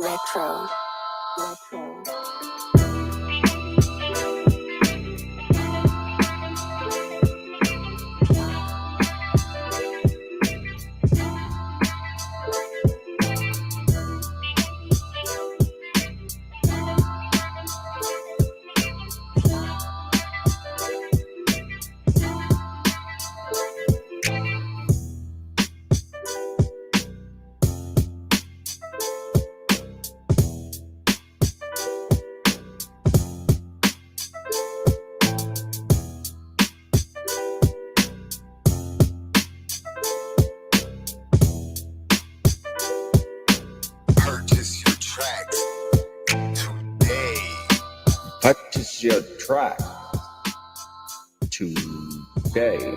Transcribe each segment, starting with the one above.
Retro. Retro. Purchase your track today.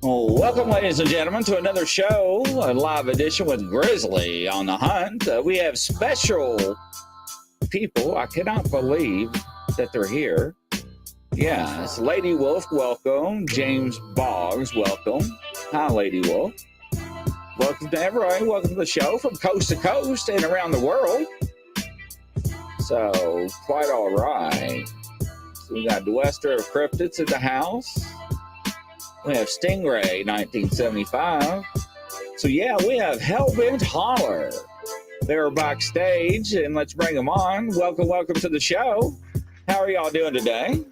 Well, welcome, ladies and gentlemen, to another show, a live edition with Grizzly on the Hunt. We have special people. I cannot believe that they're here. Yes, Lady Wolf, welcome. James Boggs, welcome. Hi, Lady Wolf. Welcome to everybody. Welcome to the show from coast to coast and around the world. So, quite all right. So we got Dwester of Cryptids in the house. We have Stingray, 1975. So, yeah, we have Hellbent Holler. They're backstage, and let's bring them on. Welcome to the show. How are y'all doing today?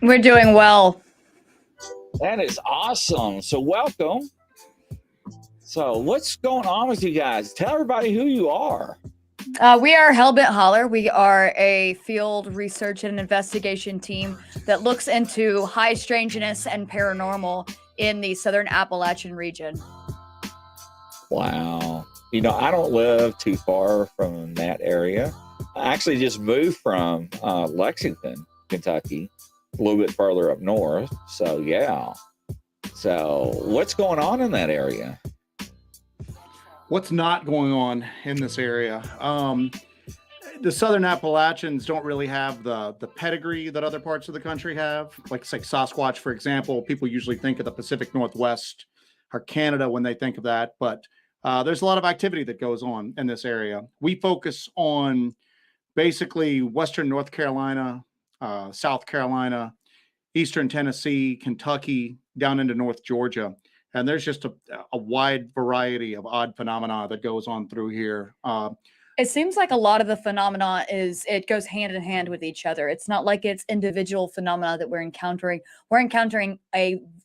We're doing well. That is awesome. So, welcome. So, what's going on with you guys? Tell everybody who you are. We are Hellbent Holler. We are a field research and investigation team that looks into high strangeness and paranormal in the Southern Appalachian region. Wow. You know, I don't live too far from that area. I actually just moved from Lexington, Kentucky, a little bit further up north. So, yeah. So, what's going on in that area? What's not going on in this area? The Southern Appalachians don't really have the pedigree that other parts of the country have. Like Sasquatch, for example, people usually think of the Pacific Northwest or Canada when they think of that. But there's a lot of activity that goes on in this area. We focus on basically Western North Carolina, South Carolina, Eastern Tennessee, Kentucky, down into North Georgia. And there's just a wide variety of odd phenomena that goes on through here. It seems like a lot of the phenomena it goes hand in hand with each other. It's not like it's individual phenomena that we're encountering. We're encountering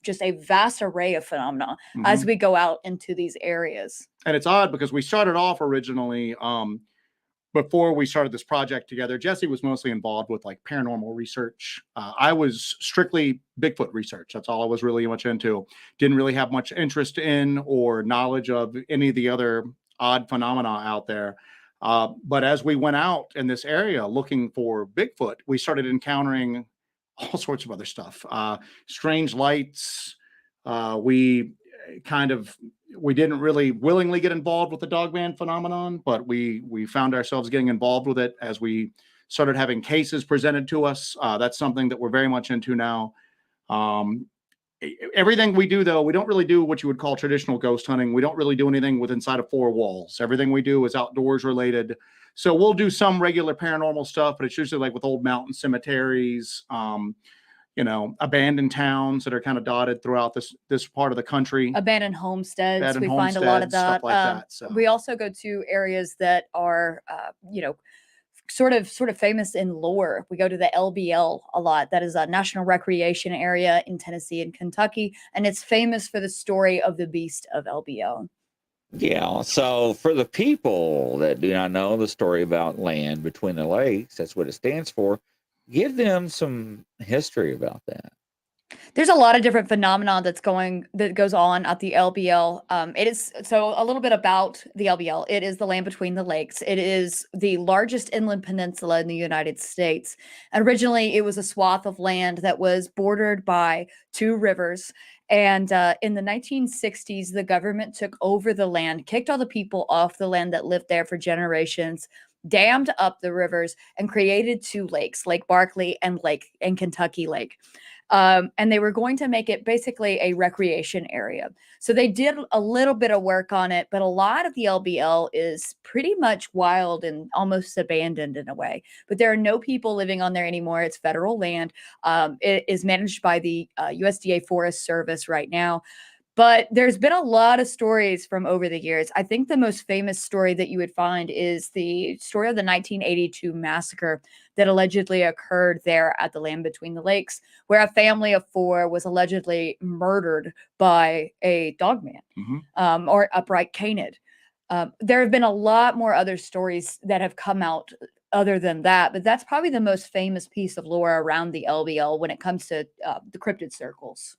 just a vast array of phenomena as we go out into these areas. And it's odd because we started off originally, before we started this project together, Jessi was mostly involved with like paranormal research. I was strictly Bigfoot research. That's all I was really much into. Didn't really have much interest in or knowledge of any of the other odd phenomena out there. But as we went out in this area looking for Bigfoot, we started encountering all sorts of other stuff. Strange lights. We didn't really willingly get involved with the Dogman phenomenon, but we found ourselves getting involved with it as we started having cases presented to us. That's something that we're very much into now. Everything we do, though, we don't really do what you would call traditional ghost hunting. We don't really do anything with inside of four walls. Everything we do is outdoors related. So we'll do some regular paranormal stuff, but it's usually like with old mountain cemeteries, abandoned towns that are kind of dotted throughout this part of the country. Abandoned homesteads. We find a lot of that. Stuff like that. So. We also go to areas that are, sort of famous in lore. We go to the LBL a lot. That is a national recreation area in Tennessee and Kentucky, and it's famous for the story of the beast of LBL. Yeah, so for the people that do not know the story about Land Between the Lakes, that's what it stands for, give them some history about that. There's a lot of different phenomena that goes on at the LBL. It is so a little bit about the LBL. It is the land between the lakes. It is the largest inland peninsula in the United States. Originally, it was a swath of land that was bordered by two rivers. And in the 1960s, the government took over the land, kicked all the people off the land that lived there for generations, dammed up the rivers, and created two lakes, Lake Barkley and Kentucky Lake. And they were going to make it basically a recreation area. So they did a little bit of work on it, but a lot of the LBL is pretty much wild and almost abandoned in a way. But there are no people living on there anymore. It's federal land. It is managed by the USDA Forest Service right now. But there's been a lot of stories from over the years. I think the most famous story that you would find is the story of the 1982 massacre that allegedly occurred there at the Land Between the Lakes, where a family of 4 was allegedly murdered by a dogman or upright canid. There have been a lot more other stories that have come out other than that, but that's probably the most famous piece of lore around the LBL when it comes to the cryptid circles.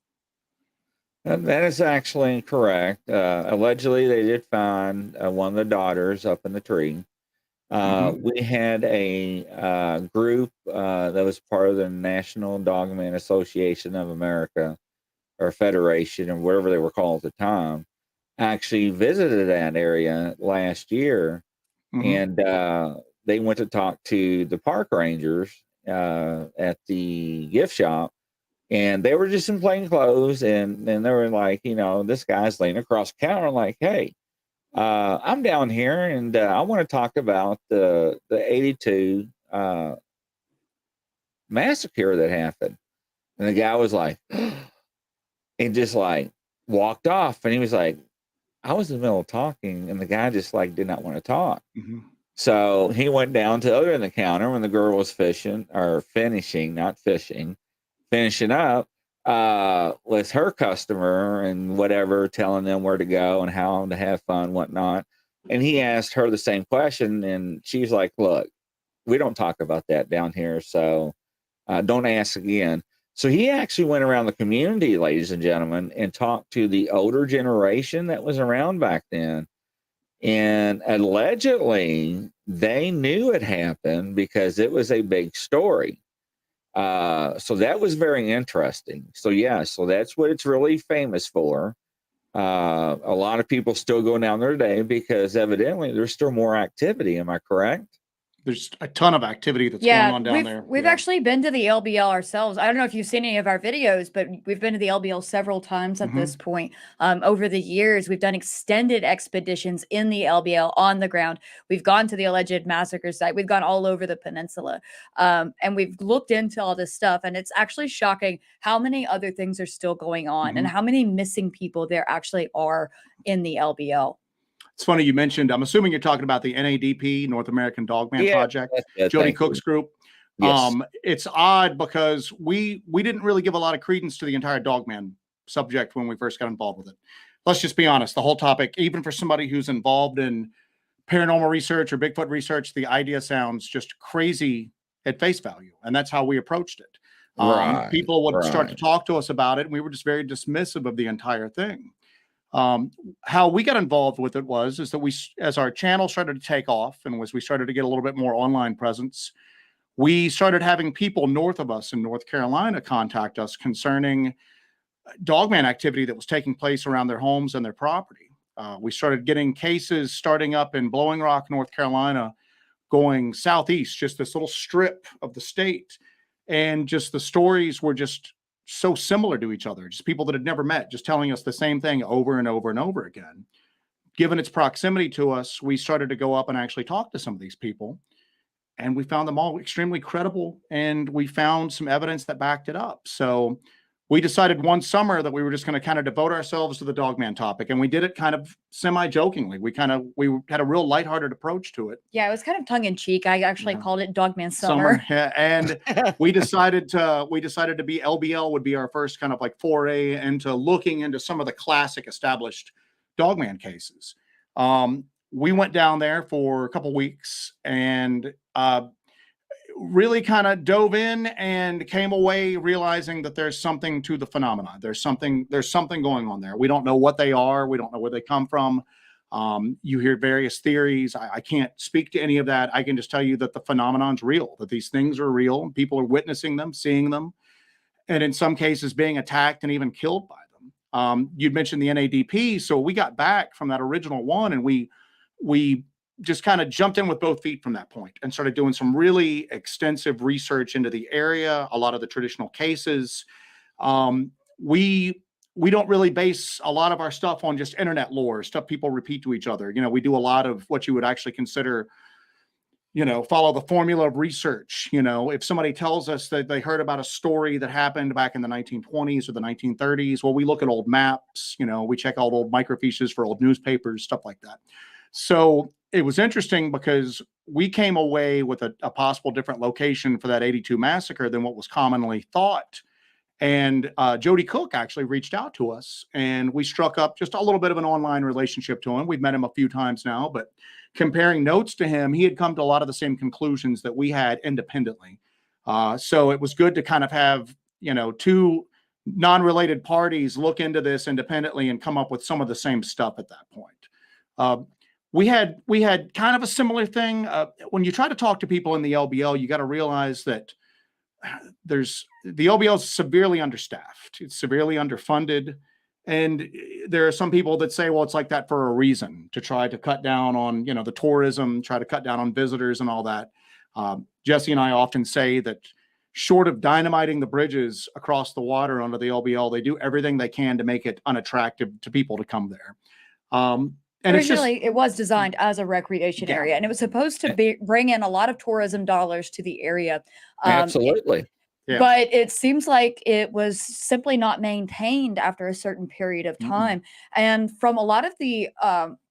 That is actually correct. Allegedly, they did find one of the daughters up in the tree. We had a group that was part of the National Dogman Association of America, or Federation, or whatever they were called at the time, actually visited that area last year, and they went to talk to the park rangers at the gift shop. And they were just in plain clothes, and they were like, this guy's laying across the counter, like, hey, I'm down here, and I want to talk about the 82 massacre that happened. And the guy was like, and just like walked off, and he was like, I was in the middle of talking, and the guy just like did not want to talk. So he went down to the other end of the counter when the girl was finishing up with her customer and whatever, telling them where to go and how to have fun, whatnot. And he asked her the same question, and she's like, look, we don't talk about that down here, so don't ask again. So he actually went around the community, ladies and gentlemen, and talked to the older generation that was around back then. And allegedly, they knew it happened because it was a big story. So that was very interesting. So so that's what it's really famous for. A lot of people still go down there today because evidently there's still more activity. Am I correct? There's a ton of activity that's going on down there. We've actually been to the LBL ourselves. I don't know if you've seen any of our videos, but we've been to the LBL several times at this point. Over the years, we've done extended expeditions in the LBL on the ground. We've gone to the alleged massacre site. We've gone all over the peninsula. And we've looked into all this stuff. And it's actually shocking how many other things are still going on and how many missing people there actually are in the LBL. It's funny you mentioned, I'm assuming you're talking about the NADP, North American Dogman Project, Jody Cook's group. Yes. It's odd because we didn't really give a lot of credence to the entire Dogman subject when we first got involved with it. Let's just be honest, the whole topic, even for somebody who's involved in paranormal research or Bigfoot research, the idea sounds just crazy at face value. And that's how we approached it. People would start to talk to us about it, and we were just very dismissive of the entire thing. How we got involved with it is that we, as our channel started to take off and as we started to get a little bit more online presence, we started having people north of us in North Carolina contact us concerning dogman activity that was taking place around their homes and their property. We started getting cases starting up in Blowing Rock, North Carolina, going southeast, just this little strip of the state. And just the stories were just so similar to each other, just people that had never met, just telling us the same thing over and over and over again. Given its proximity to us, we started to go up and actually talk to some of these people, and we found them all extremely credible, and we found some evidence that backed it up. So we decided one summer that we were just going to kind of devote ourselves to the Dogman topic, and we did it kind of semi-jokingly. We had a real lighthearted approach to it. Yeah, it was kind of tongue-in-cheek. I actually called it Dogman Summer. Yeah. And we decided to be LBL would be our first kind of like foray into looking into some of the classic established Dogman cases. We went down there for a couple weeks and really kind of dove in and came away realizing that there's something to the phenomena. There's something going on there. We don't know what they are. We don't know where they come from. You hear various theories. I can't speak to any of that. I can just tell you that the phenomenon's real, that these things are real. People are witnessing them, seeing them, and in some cases being attacked and even killed by them. You'd mentioned the NADP. So we got back from that original one, and we just kind of jumped in with both feet from that point and started doing some really extensive research into the area, a lot of the traditional cases. We don't really base a lot of our stuff on just internet lore, stuff people repeat to each other. We do a lot of what you would actually consider, follow the formula of research. If somebody tells us that they heard about a story that happened back in the 1920s or the 1930s, well, we look at old maps, we check out old microfiches for old newspapers, stuff like that. So it was interesting because we came away with a possible different location for that 82 massacre than what was commonly thought. And Jody Cook actually reached out to us, and we struck up just a little bit of an online relationship to him. We've met him a few times now, but comparing notes to him, he had come to a lot of the same conclusions that we had independently. So it was good to kind of have, two non-related parties look into this independently and come up with some of the same stuff at that point. We had kind of a similar thing. When you try to talk to people in the LBL, you got to realize that the LBL is severely understaffed. It's severely underfunded. And there are some people that say, well, it's like that for a reason, to try to cut down on, the tourism, try to cut down on visitors and all that. Jessi and I often say that short of dynamiting the bridges across the water under the LBL, they do everything they can to make it unattractive to people to come there. And originally, it was designed as a recreation area, and it was supposed to bring in a lot of tourism dollars to the area. Absolutely. But it seems like it was simply not maintained after a certain period of time. And from a lot of the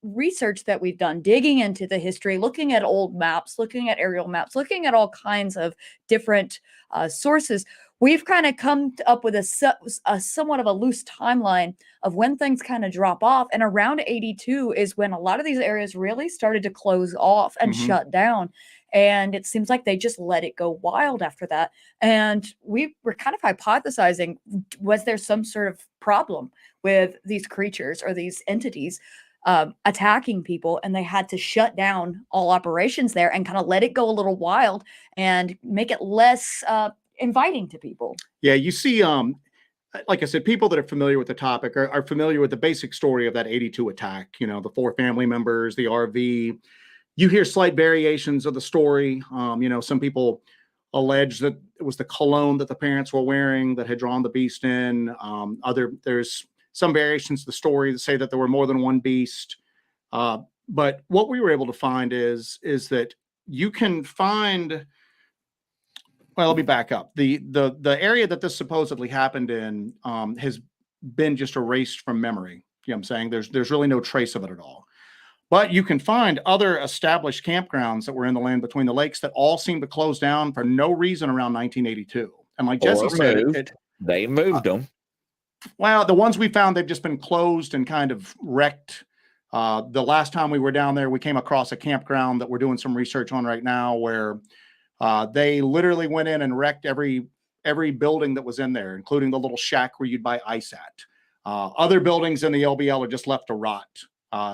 research that we've done, digging into the history, looking at old maps, looking at aerial maps, looking at all kinds of different sources, we've kind of come up with a somewhat of a loose timeline of when things kind of drop off. And around 82 is when a lot of these areas really started to close off and shut down. And it seems like they just let it go wild after that. And we were kind of hypothesizing, was there some sort of problem with these creatures or these entities attacking people, and they had to shut down all operations there and kind of let it go a little wild and make it less inviting to people. Yeah, you see, like I said, people that are familiar with the topic are familiar with the basic story of that 82 attack. The 4 family members, the RV. You hear slight variations of the story. Some people allege that it was the cologne that the parents were wearing that had drawn the beast in. There's some variations of the story that say that there were more than one beast. But what we were able to find is that you can find. Well, let me back up. The area that this supposedly happened in has been just erased from memory. You know what I'm saying? There's really no trace of it at all. But you can find other established campgrounds that were in the land between the lakes that all seem to close down for no reason around 1982. And like Jessi said, they moved them. Well, the ones we found, they've just been closed and kind of wrecked. The last time we were down there, we came across a campground that we're doing some research on right now where they literally went in and wrecked every building that was in there, including the little shack where you'd buy ice at. Other buildings in the LBL are just left to rot.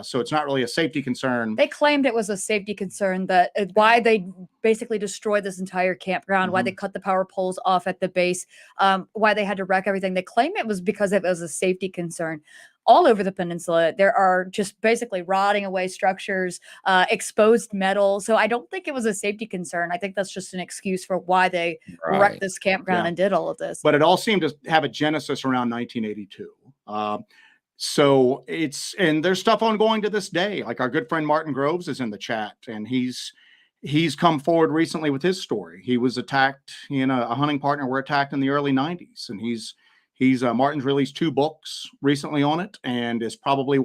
So it's not really a safety concern. They claimed it was a safety concern, that why they basically destroyed this entire campground, why they cut the power poles off at the base, why they had to wreck everything. They claim it was because it was a safety concern. All over the peninsula, there are just basically rotting away structures, exposed metal. So I don't think it was a safety concern. I think that's just an excuse for why they wrecked this campground and did all of this. But it all seemed to have a genesis around 1982. So and there's stuff ongoing to this day. Like our good friend Martin Groves is in the chat, and he's come forward recently with his story. He was attacked. He and a hunting partner were attacked in the early 90s, and Martin's released 2 books recently on it, and is probably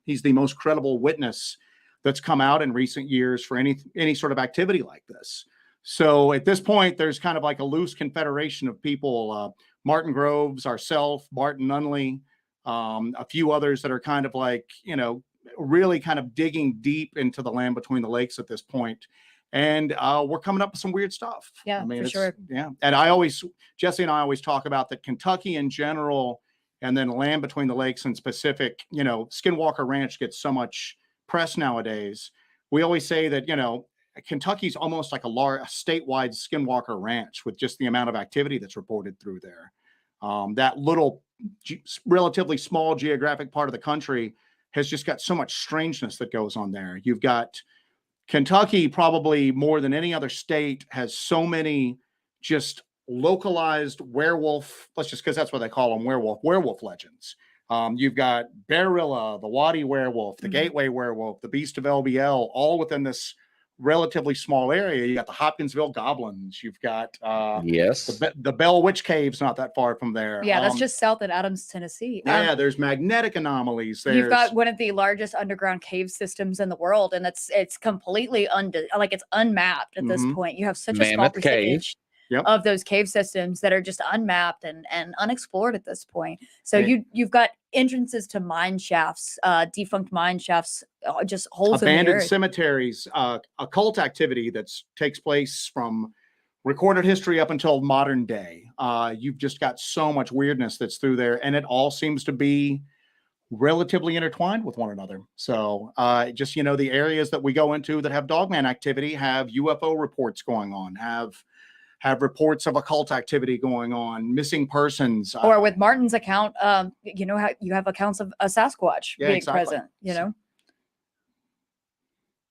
he's the most credible witness that's come out in recent years for any sort of activity like this. So at this point, there's kind of like a loose confederation of people. Martin Groves, ourselves, Barton Nunley, a few others that are kind of like, really kind of digging deep into the land between the lakes at this point. And we're coming up with some weird stuff. Yeah, for sure. Yeah. And Jessi and I always talk about that Kentucky in general, and then land between the lakes in specific, Skinwalker Ranch gets so much press nowadays. We always say that, Kentucky's almost like a statewide Skinwalker Ranch with just the amount of activity that's reported through there. That little, relatively small geographic part of the country has just got so much strangeness that goes on there. You've got Kentucky, probably more than any other state, has so many just localized werewolf, let's just, because that's what they call them, werewolf legends. You've got Barilla, the Wadi werewolf, the Gateway werewolf, the Beast of LBL, all within this relatively small area. You got the Hopkinsville goblins. You've got Yes. the Bell Witch Caves, not that far from there. Yeah, that's just south in Adams, Tennessee. Yeah, there's magnetic anomalies. You've got one of the largest underground cave systems in the world, and it's completely it's unmapped at this point. You have such a small Mammoth Cave. percentage of those cave systems that are just unmapped and unexplored at this point. So you've got entrances to mine shafts, defunct mine shafts, just holes in the abandoned earth. cemeteries, occult activity that takes place from recorded history up until modern day. You've just got so much weirdness that's through there, and it all seems to be relatively intertwined with one another. So just, the areas that we go into that have Dogman activity have UFO reports going on, have reports of occult activity going on, missing persons. Or with Martin's account, how you have accounts of a Sasquatch being present,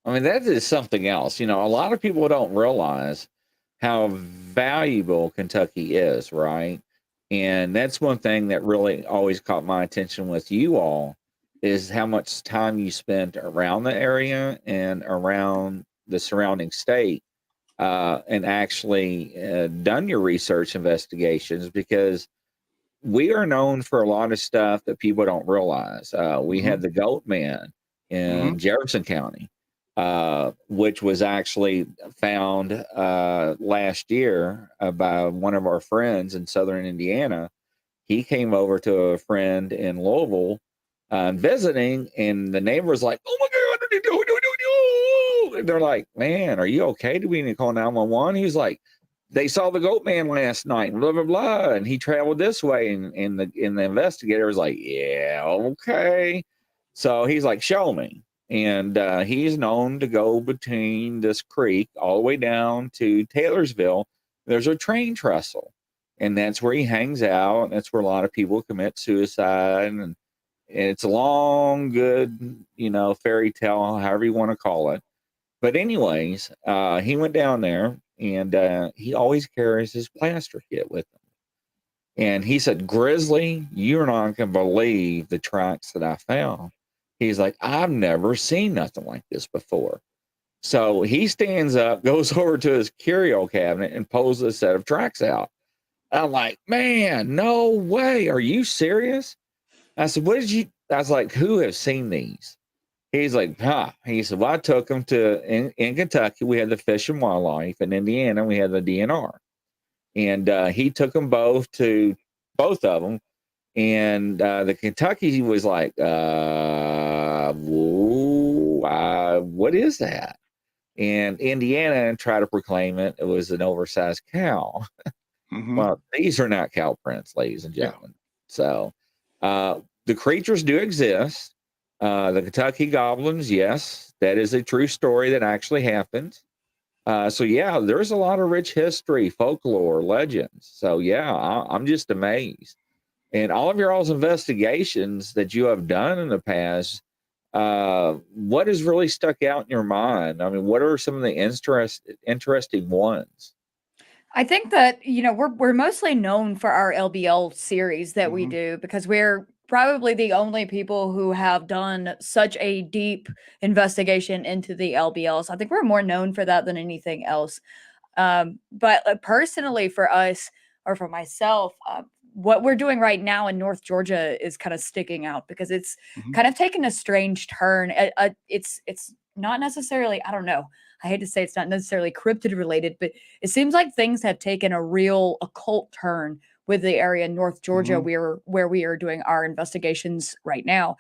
I mean, that is something else. A lot of people don't realize how valuable Kentucky is, right? And that's one thing that really always caught my attention with you all, is how much time you spent around the area and around the surrounding state, and actually done your research investigations, because we are known for a lot of stuff that people don't realize. We had the Goat Man in Jefferson County, which was actually found last year by one of our friends in Southern Indiana. He came over to a friend in Louisville visiting, and the neighbor was like, "Oh my God, what do you do?" And they're like, "Man, are you okay? Do we need to call 911?" He was like, "They saw the Goat Man last night, and blah blah blah, and he traveled this way." And the investigator was like, "Yeah, okay." So he's like, "Show me." And he's known to go between this creek all the way down to Taylorsville. There's a train trestle, and that's where he hangs out. And that's where a lot of people commit suicide. And it's a long, good, fairy tale, however you want to call it. But anyways, he went down there, and he always carries his plaster kit with him. And he said, "Grizzly, you're not going to believe the tracks that I found." He's like, "I've never seen nothing like this before." So he stands up, goes over to his curio cabinet, and pulls a set of tracks out. I'm like, "Man, no way. Are you serious?" I said, I was like, "Who has seen these?" He's like, "Huh." He said, "Well, I took them in Kentucky. We had the Fish and Wildlife. In Indiana, we had the DNR. And he took them both to both of them. And the Kentucky was like, what is that?" And Indiana tried to proclaim it was an oversized cow. Well, these are not cow prints, ladies and gentlemen. So the creatures do exist. The Kentucky goblins, yes, that is a true story that actually happened. So yeah, there's a lot of rich history, folklore, legends. So yeah, I'm just amazed. And all of your all's investigations that you have done in the past, what has really stuck out in your mind? I mean, what are some of the interesting ones? I think that, we're mostly known for our LBL series that we do, because we're probably the only people who have done such a deep investigation into the LBLs. I think we're more known for that than anything else. But personally, for us, or for myself, what we're doing right now in North Georgia is kind of sticking out, because it's kind of taken a strange turn. It's not necessarily, I don't know, I hate to say it's not necessarily cryptid related, but it seems like things have taken a real occult turn with the area in North Georgia where we are doing our investigations right now.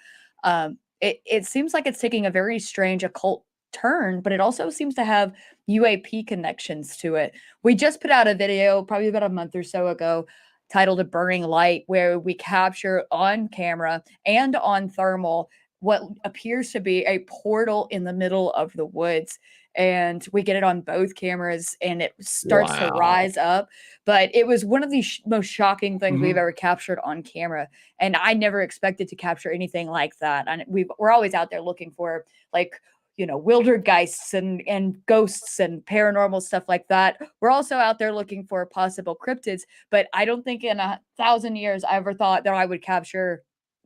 It seems like it's taking a very strange occult turn, but it also seems to have UAP connections to it. We just put out a video probably about a month or so ago titled "A Burning Light," where we capture on camera and on thermal what appears to be a portal in the middle of the woods. And we get it on both cameras, and it starts to rise up. But it was one of the most shocking things we've ever captured on camera. And I never expected to capture anything like that. And we're always out there looking for, like, wildergeists and ghosts and paranormal stuff like that. We're also out there looking for possible cryptids, but I don't think in 1,000 years I ever thought that I would capture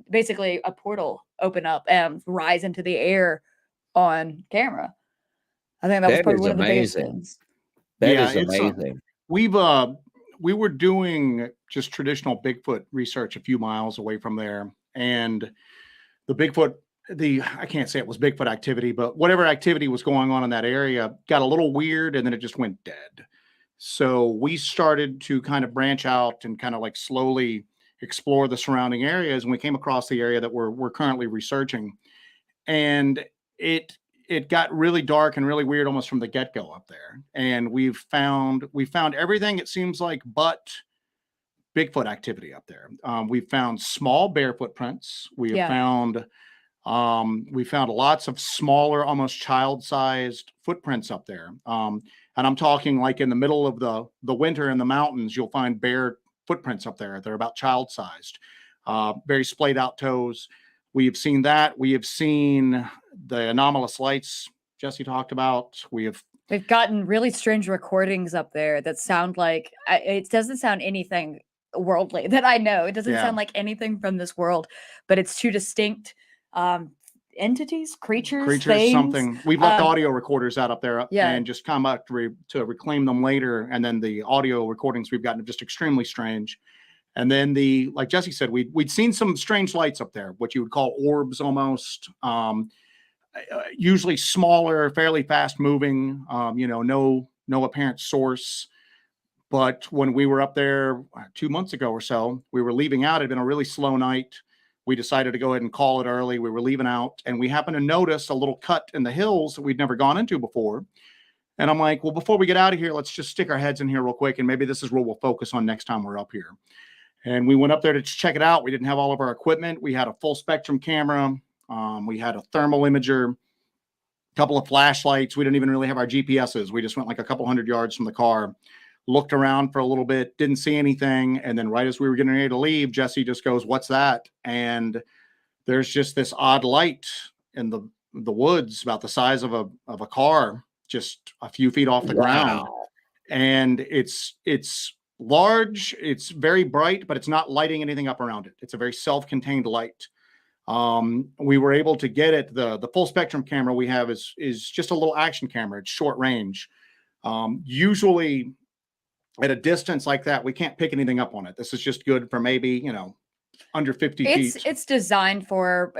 basically a portal open up and rise into the air on camera. I think that was probably one of the biggest things. That is amazing. We were doing just traditional Bigfoot research a few miles away from there, and the Bigfoot, I can't say it was Bigfoot activity, but whatever activity was going on in that area got a little weird, and then it just went dead. So we started to kind of branch out and kind of like slowly explore the surrounding areas, and we came across the area that we're currently researching, and it got really dark and really weird almost from the get-go up there. And we found everything, it seems like, but Bigfoot activity up there. We found small bear footprints. We found lots of smaller, almost child-sized footprints up there. And I'm talking like in the middle of the winter in the mountains, you'll find bear footprints up there. They're about child-sized, very splayed out toes. We have seen that. We have seen the anomalous lights Jessi talked about. We've gotten really strange recordings up there that sound like, it doesn't sound anything worldly that I know. It doesn't sound like anything from this world, but it's two distinct entities, creatures, things. Something. We've left audio recorders out up there and just come up to reclaim them later. And then the audio recordings we've gotten are just extremely strange. And then like Jessi said, we'd seen some strange lights up there, what you would call orbs almost, usually smaller, fairly fast moving, no apparent source. But when we were up there 2 months ago or so, we were leaving out. It had been a really slow night. We decided to go ahead and call it early. We were leaving out, and we happened to notice a little cut in the hills that we'd never gone into before. And I'm like, well, before we get out of here, let's just stick our heads in here real quick, and maybe this is where we'll focus on next time we're up here. And we went up there to check it out. We didn't have all of our equipment. We had a full spectrum camera. We had a thermal imager, a couple of flashlights. We didn't even really have our GPSs. We just went like a couple hundred yards from the car, looked around for a little bit, didn't see anything. And then right as we were getting ready to leave, Jessi just goes, "What's that?" And there's just this odd light in the woods about the size of a car, just a few feet off the ground. And it's large, it's very bright, but it's not lighting anything up around it. It's a very self-contained light. We were able to get it. The full spectrum camera we have is just a little action camera. It's short range. Usually at a distance like that, we can't pick anything up on it. This is just good for maybe, under 50 feet. It's designed for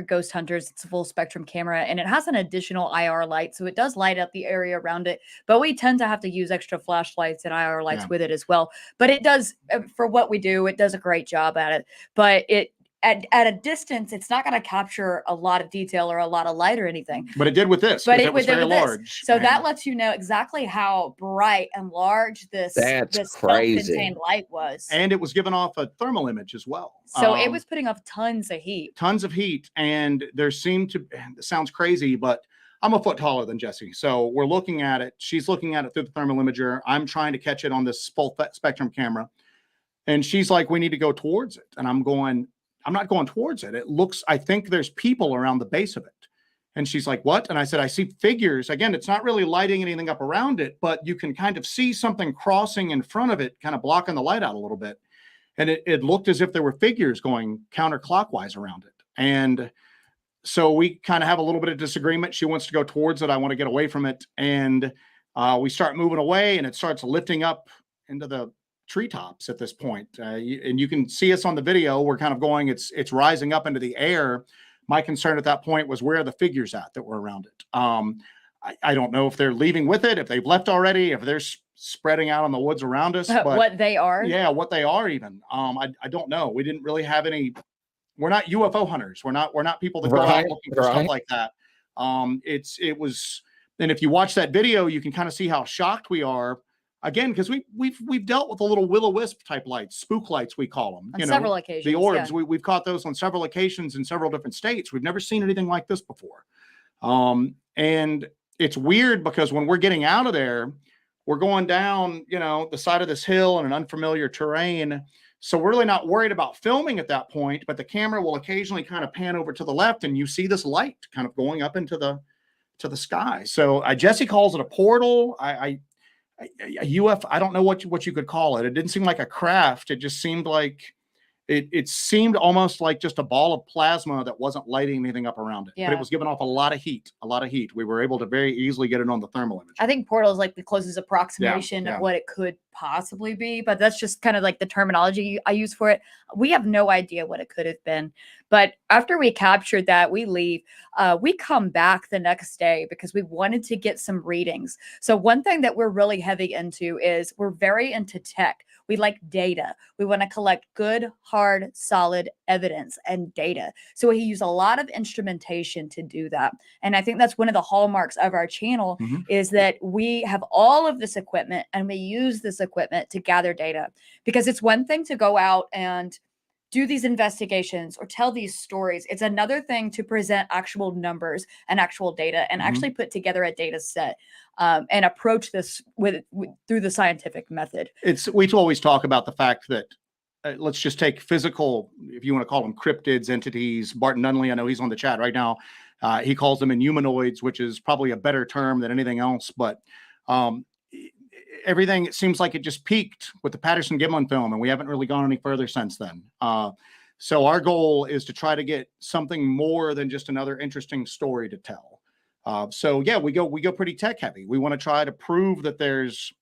ghost hunters. It's a full spectrum camera, and it has an additional IR light, so it does light up the area around it. But we tend to have to use extra flashlights and IR lights with it as well. But it does, for what we do, it does a great job at it. But at a distance, it's not going to capture a lot of detail or a lot of light or anything. But it did with this. But it was very large. So that lets you know exactly how bright and large this self-contained light was. And it was giving off a thermal image as well. So it was putting off tons of heat. And there seemed to, it sounds crazy, but I'm a foot taller than Jessi. So we're looking at it. She's looking at it through the thermal imager. I'm trying to catch it on this full spectrum camera. And she's like, "We need to go towards it." And I'm not going towards it. I think there's people around the base of it. And she's like, "What?" And I said, "I see figures." Again, it's not really lighting anything up around it, but you can kind of see something crossing in front of it, kind of blocking the light out a little bit. And it looked as if there were figures going counterclockwise around it. And so we kind of have a little bit of disagreement. She wants to go towards it. I want to get away from it. And we start moving away, and it starts lifting up into the treetops at this point. And you can see us on the video. We're kind of going, it's rising up into the air. My concern at that point was, where are the figures at that were around it? I don't know if they're leaving with it, if they've left already, if they're spreading out in the woods around us. But what they are? Yeah, what they are even. I don't know. We didn't really have any. We're not UFO hunters. We're not people that go out looking for stuff like that. It was. And if you watch that video, you can kind of see how shocked we are. Again, because we've dealt with the little will-o-wisp type lights, spook lights we call them. On several occasions. The orbs, we've caught those on several occasions in several different states. We've never seen anything like this before. And it's weird because when we're getting out of there, we're going down, the side of this hill in an unfamiliar terrain. So we're really not worried about filming at that point, but the camera will occasionally kind of pan over to the left, and you see this light kind of going up into the to the sky. So Jessi calls it a portal. A UFO, I don't know what you could call it. It didn't seem like a craft. It just seemed like it seemed almost like just a ball of plasma that wasn't lighting anything up around it. But it was giving off a lot of heat. We were able to very easily get it on the thermal image. I think portal is like the closest approximation of what it could possibly be, but that's just kind of like the terminology I use for it. We have no idea what it could have been. But after we captured that, we leave. We come back the next day because we wanted to get some readings. So one thing that we're really heavy into is we're very into tech. We like data. We want to collect good, hard, solid evidence and data. So we use a lot of instrumentation to do that. And I think that's one of the hallmarks of our channel is that we have all of this equipment and we use this equipment to gather data, because it's one thing to go out and do these investigations or tell these stories. It's another thing to present actual numbers and actual data and actually put together a data set and approach this through the scientific method. We always talk about the fact that let's just take physical, if you want to call them cryptids, entities. Barton Nunley, I know he's on the chat right now. He calls them inhumanoids, which is probably a better term than anything else. But everything, it seems like it just peaked with the Patterson-Gimlin film, and we haven't really gone any further since then. So our goal is to try to get something more than just another interesting story to tell. So yeah, we go pretty tech heavy. We want to try to prove that there's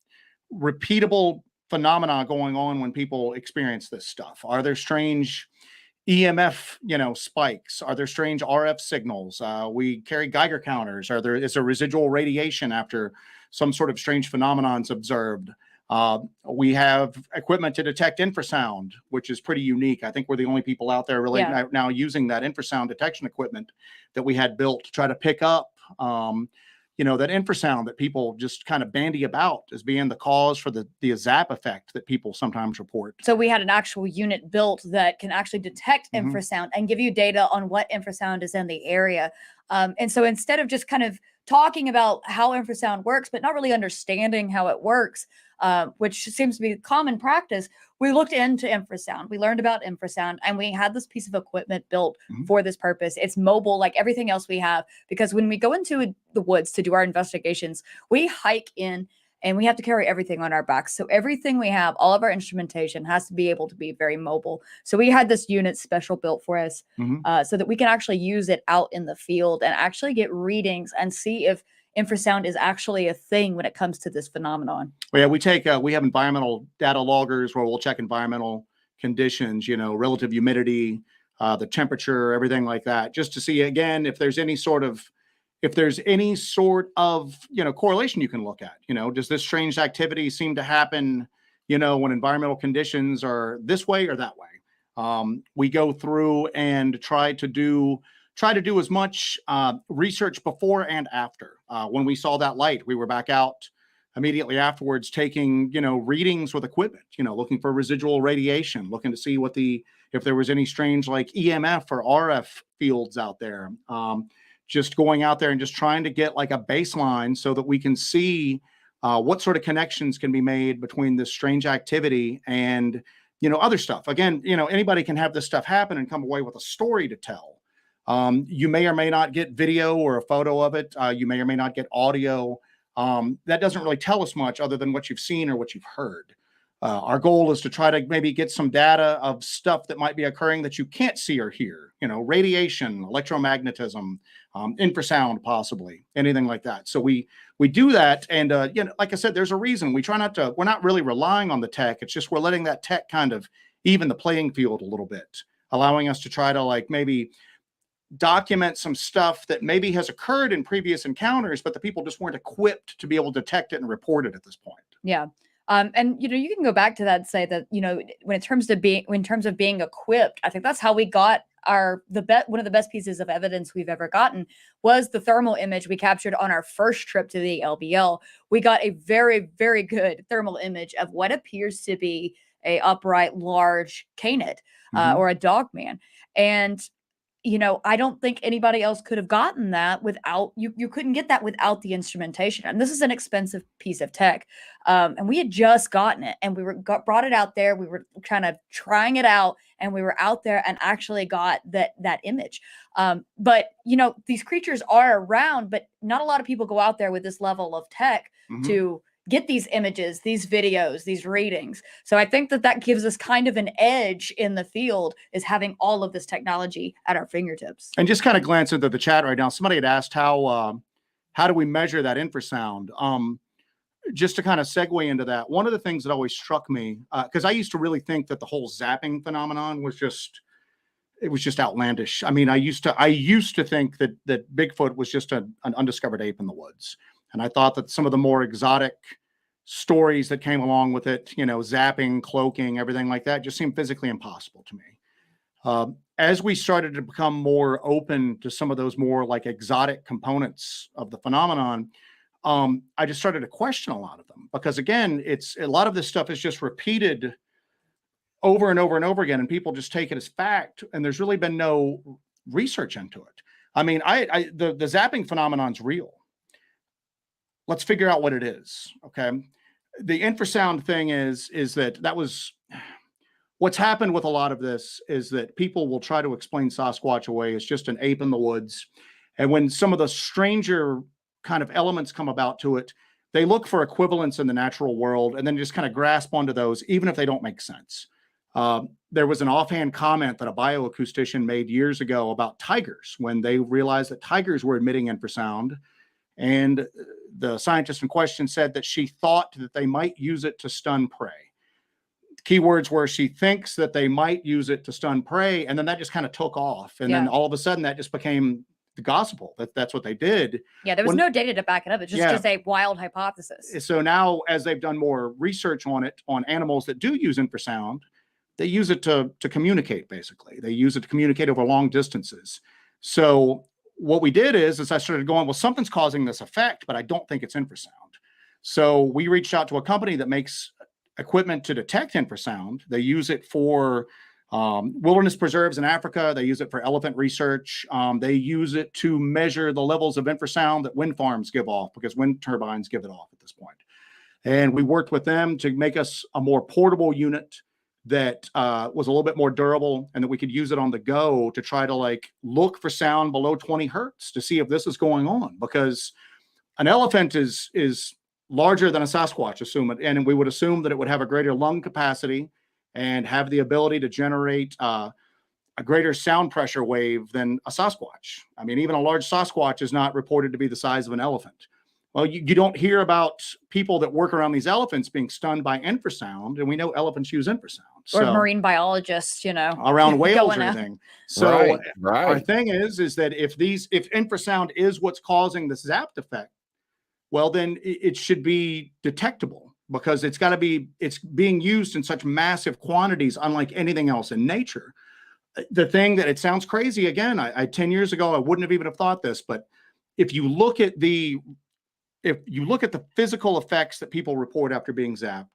repeatable phenomena going on when people experience this stuff. Are there strange EMF, spikes? Are there strange RF signals? We carry Geiger counters. Is there residual radiation after some sort of strange phenomenon's observed? We have equipment to detect infrasound, which is pretty unique. I think we're the only people out there really now using that infrasound detection equipment that we had built to try to pick up, that infrasound that people just kind of bandy about as being the cause for the zap effect that people sometimes report. So we had an actual unit built that can actually detect infrasound and give you data on what infrasound is in the area. And so instead of just kind of talking about how infrasound works, but not really understanding how it works, which seems to be common practice, we looked into infrasound. We learned about infrasound, and we had this piece of equipment built for this purpose. It's mobile like everything else we have, because when we go into the woods to do our investigations, we hike in and we have to carry everything on our backs. So everything we have, all of our instrumentation has to be able to be very mobile. So we had this unit special built for us so that we can actually use it out in the field and actually get readings and see if infrasound is actually a thing when it comes to this phenomenon. Well, yeah, we have environmental data loggers where we'll check environmental conditions, relative humidity, the temperature, everything like that, just to see again if there's any sort of correlation you can look at. Does this strange activity seem to happen, when environmental conditions are this way or that way? We go through and try to do as much research before and after. When we saw that light, we were back out immediately afterwards taking, readings with equipment, looking for residual radiation, looking to see if there was any strange like EMF or RF fields out there. Just going out there and just trying to get like a baseline so that we can see what sort of connections can be made between this strange activity and, other stuff. Again, anybody can have this stuff happen and come away with a story to tell. You may or may not get video or a photo of it. You may or may not get audio. That doesn't really tell us much other than what you've seen or what you've heard. Our goal is to try to maybe get some data of stuff that might be occurring that you can't see or hear, radiation, electromagnetism, infrasound, possibly anything like that. So we do that. And, like I said, there's a reason we're not really relying on the tech. It's just, we're letting that tech kind of even the playing field a little bit, allowing us to try to like maybe document some stuff that maybe has occurred in previous encounters, but the people just weren't equipped to be able to detect it and report it at this point. Yeah. And you can go back to that and say that, in terms of being equipped, I think that's how we got one of the best pieces of evidence we've ever gotten was the thermal image we captured on our first trip to the LBL. We got a very, very good thermal image of what appears to be a upright, large canid or a dogman. And I don't think anybody else could have gotten that without you couldn't get that without the instrumentation. And this is an expensive piece of tech. And we had just gotten it, and brought it out there. We were kind of trying it out, and we were out there and actually got that image. But these creatures are around, but not a lot of people go out there with this level of tech to get these images, these videos, these readings. So I think that gives us kind of an edge in the field, is having all of this technology at our fingertips. And just kind of glance into the chat right now. Somebody had asked how do we measure that infrasound? Just to kind of segue into that, one of the things that always struck me, because I used to really think that the whole zapping phenomenon was just outlandish. I mean, I used to think that Bigfoot was just an undiscovered ape in the woods. And I thought that some of the more exotic stories that came along with it, zapping, cloaking, everything like that, just seemed physically impossible to me. As we started to become more open to some of those more like exotic components of the phenomenon, I just started to question a lot of them, because again, a lot of this stuff is just repeated over and over and over again, and people just take it as fact, and there's really been no research into it. I mean, the zapping phenomenon's real. Let's figure out what it is. Okay. The infrasound thing is that was what's happened with a lot of this, is that people will try to explain Sasquatch away as just an ape in the woods. And when some of the stranger kind of elements come about to it, they look for equivalents in the natural world and then just kind of grasp onto those, even if they don't make sense. There was an offhand comment that a bioacoustician made years ago about tigers, when they realized that tigers were emitting infrasound. And the scientist in question said that she thought that they might use it to stun prey. Keywords were, she thinks that they might use it to stun prey. And then that just kind of took off. And then all of a sudden that just became the gospel. That's what they did. Yeah, there was no data to back it up. It's just a wild hypothesis. So now, as they've done more research on it, on animals that do use infrasound, they use it to communicate, basically. They use it to communicate over long distances. So what we did is I started going, well, something's causing this effect, but I don't think it's infrasound. So we reached out to a company that makes equipment to detect infrasound. They use it for wilderness preserves in Africa. They use it for elephant research. They use it to measure the levels of infrasound that wind farms give off, because wind turbines give it off at this point. And we worked with them to make us a more portable unit that was a little bit more durable, and that we could use it on the go to try to look for sound below 20 hertz to see if this is going on, because an elephant is larger than a Sasquatch, and we would assume that it would have a greater lung capacity and have the ability to generate a greater sound pressure wave than a Sasquatch. I mean, even a large Sasquatch is not reported to be the size of an elephant. Well, you don't hear about people that work around these elephants being stunned by infrasound, and we know elephants use infrasound. Or marine biologists, around whales or anything. So right. Our thing is that if infrasound is what's causing this zapped effect, well, then it should be detectable, because it's being used in such massive quantities, unlike anything else in nature. The thing that, it sounds crazy again, I 10 years ago, I wouldn't have even have thought this, but if you look at the physical effects that people report after being zapped,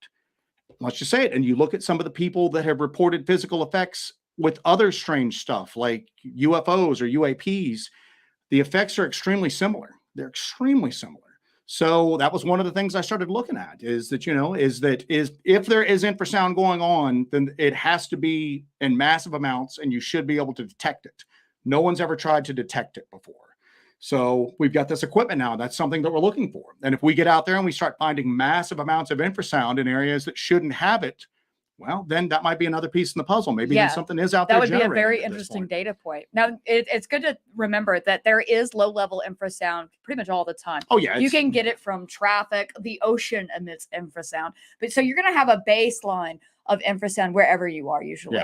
let's just say it, and you look at some of the people that have reported physical effects with other strange stuff like UFOs or UAPs, the effects are extremely similar. They're extremely similar. So that was one of the things I started looking at, is that, if there is infrasound going on, then it has to be in massive amounts, and you should be able to detect it. No one's ever tried to detect it before. So we've got this equipment now. That's something that we're looking for. And if we get out there and we start finding massive amounts of infrasound in areas that shouldn't have it, well, then that might be another piece in the puzzle. Maybe something is out there. That would be a very interesting data point. Now, it's good to remember that there is low-level infrasound pretty much all the time. Oh, yeah. You can get it from traffic. The ocean emits infrasound. But so you're going to have a baseline of infrasound wherever you are usually.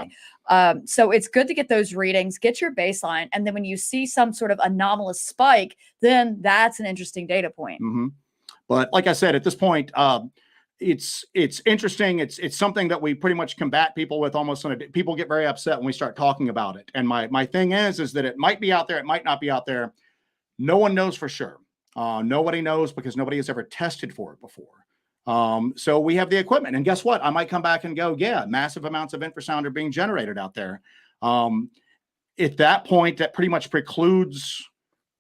Yeah. So it's good to get those readings, get your baseline. And then when you see some sort of anomalous spike, then that's an interesting data point. Mm-hmm. But like I said, at this point, it's interesting. It's something that we pretty much combat people with almost on a, people get very upset when we start talking about it. And my thing is that it might be out there. It might not be out there. No one knows for sure. Nobody knows, because nobody has ever tested for it before. So we have the equipment, and guess what? I might come back and go, yeah, massive amounts of infrasound are being generated out there. at that point, that pretty much precludes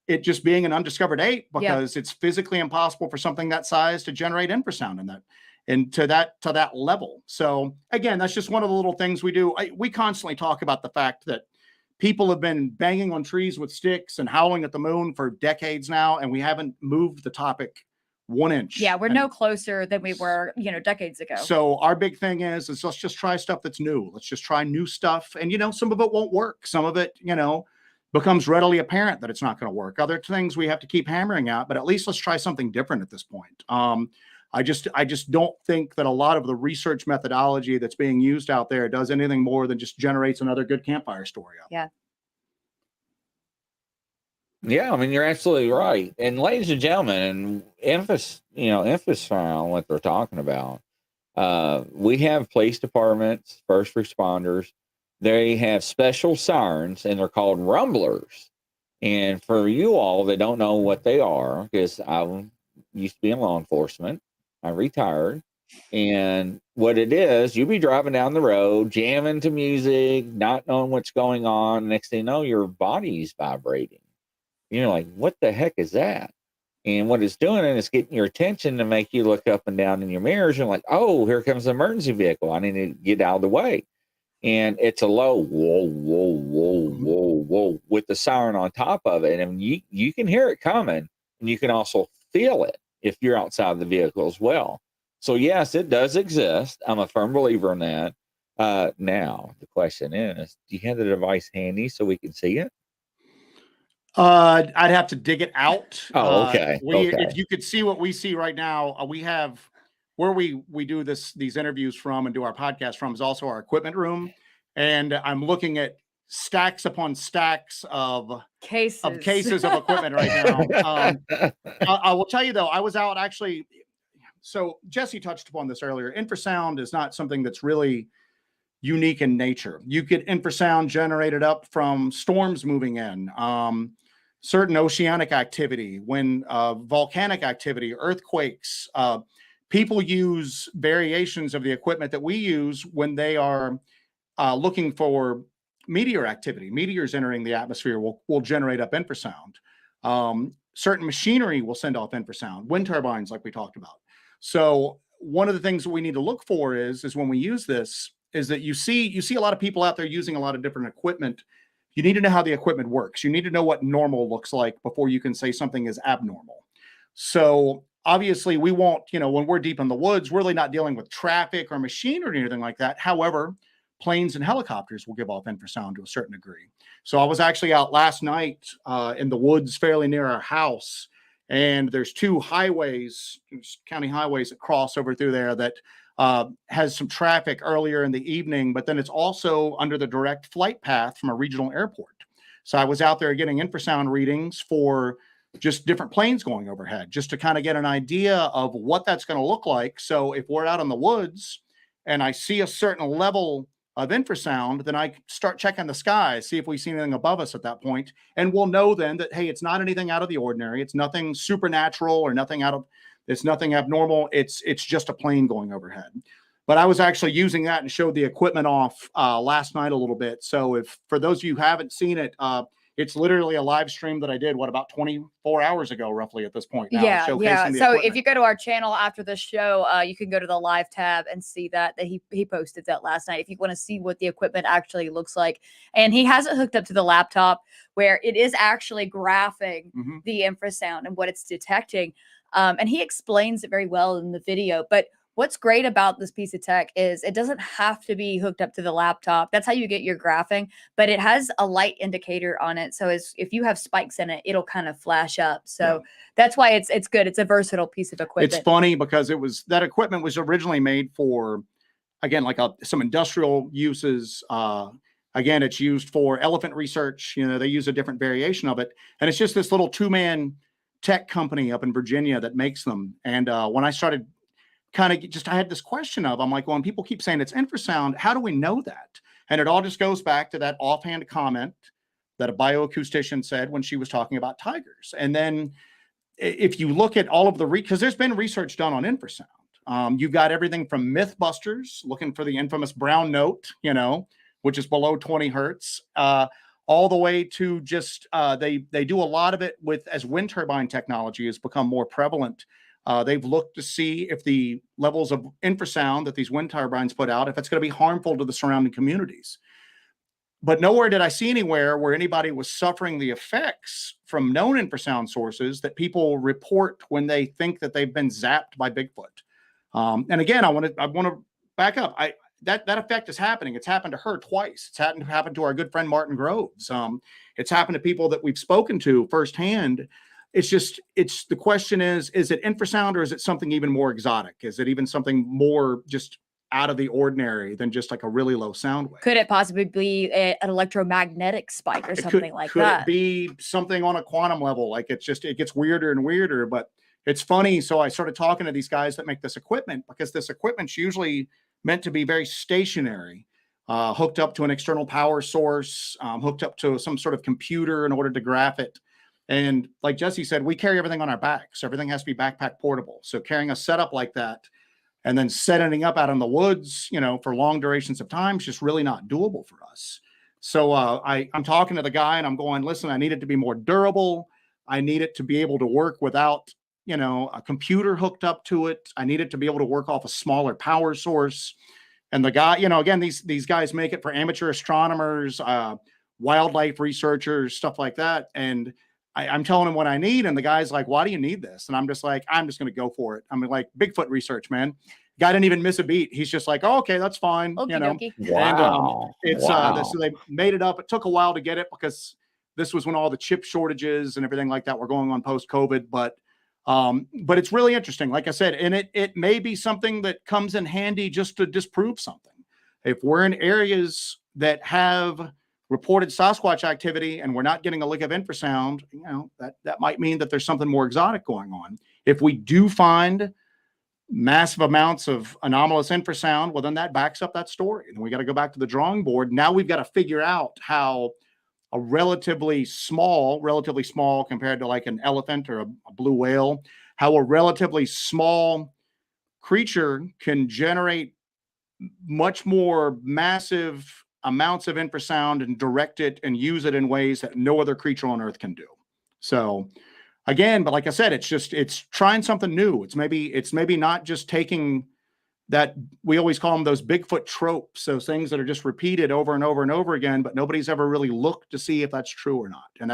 it just being an undiscovered ape, because it's physically impossible for something that size to generate infrasound in that, and to that level. So again, that's just one of the little things we do. We constantly talk about the fact that people have been banging on trees with sticks and howling at the moon for decades now, and we haven't moved the topic 1 inch. Yeah, we're no closer than we were, decades ago. So our big thing is let's just try stuff that's new. Let's just try new stuff. And, some of it won't work. Some of it, becomes readily apparent that it's not going to work. Other things we have to keep hammering out, but at least let's try something different at this point. I just don't think that a lot of the research methodology that's being used out there does anything more than just generates another good campfire story. Yeah. Yeah, I mean, you're absolutely right. And ladies and gentlemen, emphasis on what they're talking about. We have police departmts, first responders. They have special sirens, and they're called rumblers. And for you all that don't know what they are, because I used to be in law enforcement, I retired. And what it is, you'll be driving down the road, jamming to music, not knowing what's going on. Next thing you know, your body's vibrating. You're like, what the heck is that? And what it's doing is getting your attention to make you look up and down in your mirrors. And like, oh, here comes the emergency vehicle. I need to get out of the way. And it's a low, whoa, whoa, whoa, whoa, whoa, with the siren on top of it. And you can hear it coming, and you can also feel it if you're outside the vehicle as well. So yes, it does exist. I'm a firm believer in that. Now the question is, do you have the device handy so we can see it? I'd have to dig it out. Oh, okay. If you could see what we see right now, we have where we do these interviews from and do our podcast from is also our equipment room. And I'm looking at stacks upon stacks of cases of equipment right now. I will tell you though, I was out actually. So Jessi touched upon this earlier. Infrasound is not something that's really unique in nature. You get infrasound generated up from storms moving in, certain oceanic activity, when volcanic activity, earthquakes. People use variations of the equipment that we use when they are looking for meteor activity. Meteors entering the atmosphere will generate up infrasound. Certain machinery will send off infrasound, wind turbines like we talked about. So one of the things that we need to look for is when we use this, is that you see a lot of people out there using a lot of different equipment. You need to know how the equipment works. You need to know what normal looks like before you can say something is abnormal. So obviously we won't, when we're deep in the woods, we're really not dealing with traffic or machinery or anything like that. However, planes and helicopters will give off infrasound to a certain degree. So I was actually out last night in the woods fairly near our house, and there's two highways, county highways that cross over through there that has some traffic earlier in the evening, but then it's also under the direct flight path from a regional airport. So I was out there getting infrasound readings for just different planes going overhead, just to kind of get an idea of what that's going to look like. So if we're out in the woods and I see a certain level of infrasound, then I start checking the sky, see if we see anything above us at that point. And we'll know then that, hey, it's not anything out of the ordinary. It's nothing supernatural or it's nothing abnormal. It's just a plane going overhead. But I was actually using that and showed the equipment off last night a little bit. So for those of you who haven't seen it, it's literally a live stream that I did, about 24 hours ago, roughly at this point now. Yeah. So if you go to our channel after the show, you can go to the live tab and see that he posted that last night. If you want to see what the equipment actually looks like. And he has it hooked up to the laptop where it is actually graphing the infrasound and what it's detecting. And he explains it very well in the video. But what's great about this piece of tech is it doesn't have to be hooked up to the laptop. That's how you get your graphing, but it has a light indicator on it. So if you have spikes in it, it'll kind of flash up. So that's why it's good. It's a versatile piece of equipment. It's funny because that equipment was originally made for, again, like some industrial uses. Again, it's used for elephant research. They use a different variation of it. And it's just this little 2-man tech company up in Virginia that makes them. And when I started I had this question I'm like, well, when people keep saying it's infrasound, how do we know that? And it all just goes back to that offhand comment that a bioacoustician said when she was talking about tigers. And then if you look at all of because there's been research done on infrasound. You've got everything from Mythbusters looking for the infamous brown note, which is below 20 hertz, all the way to just they do a lot of it with, as wind turbine technology has become more prevalent. They've looked to see if the levels of infrasound that these wind turbines put out, if it's going to be harmful to the surrounding communities. But nowhere did I see anywhere where anybody was suffering the effects from known infrasound sources that people report when they think that they've been zapped by Bigfoot. And again, I want to back up. That effect is happening. It's happened to her twice. It's happened to our good friend Martin Groves. It's happened to people that we've spoken to firsthand. The question is it infrasound, or is it something even more exotic? Is it even something more just out of the ordinary than just like a really low sound wave? Could it possibly be an electromagnetic spike or something like could that? Could it be something on a quantum level? Like it gets weirder and weirder, but it's funny. So I started talking to these guys that make this equipment, because this equipment's usually meant to be very stationary, hooked up to an external power source, hooked up to some sort of computer in order to graph it. And like Jessi said, we carry everything on our backs. Everything has to be backpack portable. So carrying a setup like that and then setting up out in the woods, for long durations of time is just really not doable for us. So I'm talking to the guy and I'm going, listen, I need it to be more durable. I need it to be able to work without, a computer hooked up to it. I need it to be able to work off a smaller power source. And the guy, again, these guys make it for amateur astronomers, wildlife researchers, stuff like that. And I'm telling him what I need. And the guy's like, why do you need this? And I'm just like, I'm just going to go for it. I mean, like Bigfoot research, man. Guy didn't even miss a beat. He's just like, oh, okay, that's fine. Okey-dokey. Wow. And so they made it up. It took a while to get it because this was when all the chip shortages and everything like that were going on post-COVID. But it's really interesting. Like I said, and it may be something that comes in handy just to disprove something. If we're in areas that have reported Sasquatch activity and we're not getting a lick of infrasound, that might mean that there's something more exotic going on. If we do find massive amounts of anomalous infrasound, well, then that backs up that story. And we got to go back to the drawing board. Now we've got to figure out how a relatively small compared to like an elephant or a blue whale, how a relatively small creature can generate much more massive amounts of infrasound and direct it and use it in ways that no other creature on Earth can do. So again, but like I said, it's trying something new. It's maybe not just taking that, we always call them those Bigfoot tropes, those things that are just repeated over and over and over again, but nobody's ever really looked to see if that's true or not. And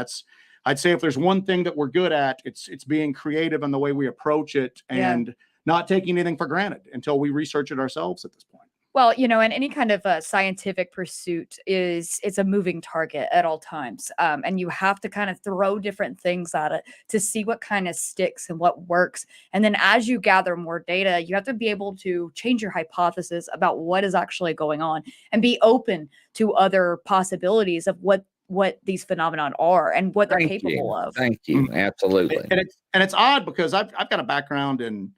I'd say if there's one thing that we're good at, it's being creative in the way we approach it and not taking anything for granted until we research it ourselves at this point. Well, and any kind of scientific pursuit it's a moving target at all times. And you have to kind of throw different things at it to see what kind of sticks and what works. And then as you gather more data, you have to be able to change your hypothesis about what is actually going on and be open to other possibilities of what these phenomenon are and what they're capable of. Thank you. Absolutely. And it's odd because I've got a background in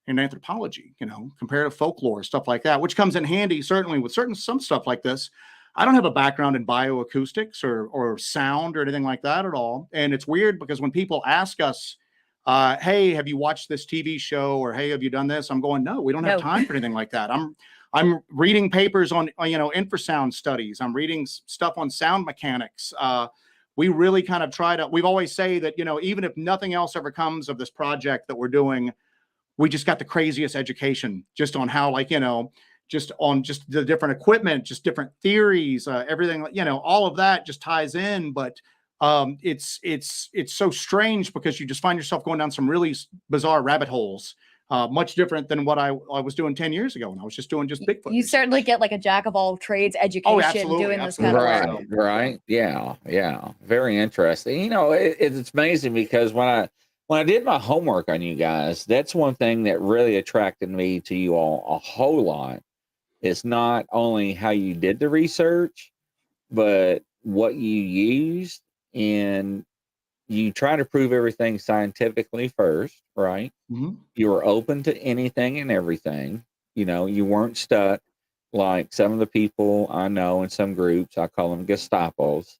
anthropology, comparative folklore, stuff like that, which comes in handy certainly with some stuff like this. I don't have a background in bioacoustics or sound or anything like that at all. And it's weird because when people ask us, hey, have you watched this TV show, or hey, have you done this? I'm going, no, we don't have time for anything like that. I'm reading papers on infrasound studies. I'm reading stuff on sound mechanics. We really kind of we've always say that, even if nothing else ever comes of this project that we're doing, we just got the craziest education just on how, just on just the different equipment, just different theories, everything, all of that just ties in. But it's so strange because you just find yourself going down some really bizarre rabbit holes, much different than what I was doing 10 years ago when I was just doing just Bigfoot. You certainly get like a jack of all trades education doing this kind of work. Right. Yeah. Very interesting. It's amazing because when I did my homework on you guys, that's one thing that really attracted me to you all a whole lot. It's not only how you did the research, but what you used, and you try to prove everything scientifically first, right? Mm-hmm. You were open to anything and everything. You weren't stuck like some of the people I know in some groups. I call them Gestapos.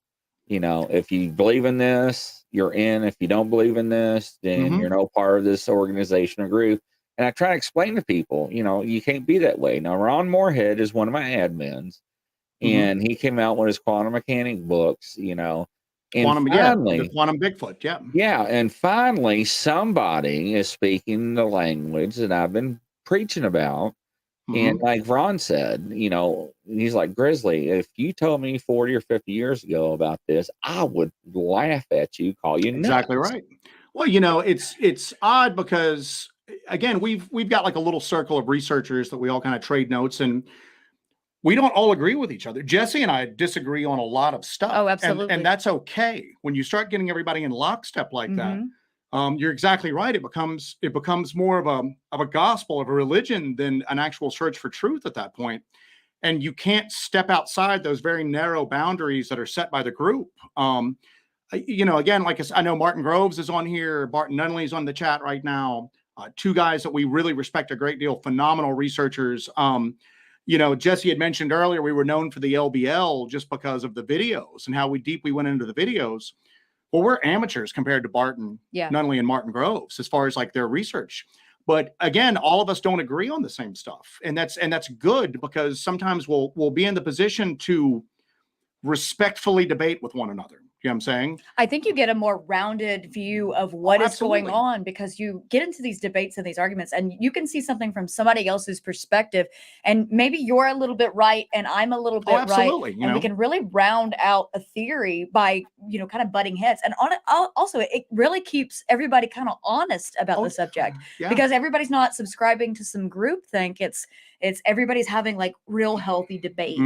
If you believe in this, you're in. If you don't believe in this, then you're no part of this organization or group. And I try to explain to people, you can't be that way. Now, Ron Moorhead is one of my admins, and he came out with his quantum mechanic books, you know, and Quantum, finally, the quantum Bigfoot. Yeah. yeah, and finally somebody is speaking the language that I've been preaching about. And like Ron said, you know, he's like, Grizzly, if you told me 40 or 50 years ago about this, I would laugh at you, call you nuts. Exactly right. Well, you know, it's odd because again, we've got like a little circle of researchers that we all kind of trade notes, and we don't all agree with each other. Jessi and I disagree on a lot of stuff. Oh, absolutely. And that's okay. When you start getting everybody in lockstep like that, you're exactly right. It becomes more of a gospel, of a religion than an actual search for truth at that point. And you can't step outside those very narrow boundaries that are set by the group. You know, again, like I know Martin Groves is on here. Barton Nunley's on the chat right now. Two guys that we really respect a great deal, phenomenal researchers. You know, Jessi had mentioned earlier, we were known for the LBL just because of the videos and how deep we went into the videos. Well, we're amateurs compared to Barton Nunley and Martin Groves as far as like their research. But again, all of us don't agree on the same stuff. And that's good, because sometimes we'll be in the position to respectfully debate with one another. You know what I'm saying? I think you get a more rounded view of what is going on, because you get into these debates and these arguments and you can see something from somebody else's perspective, and maybe you're a little bit right and I'm a little bit right, and we can really round out a theory by, you know, kind of butting heads. And on it, also it really keeps everybody kind of honest about the subject, because everybody's not subscribing to some groupthink. It's everybody's having like real healthy debate.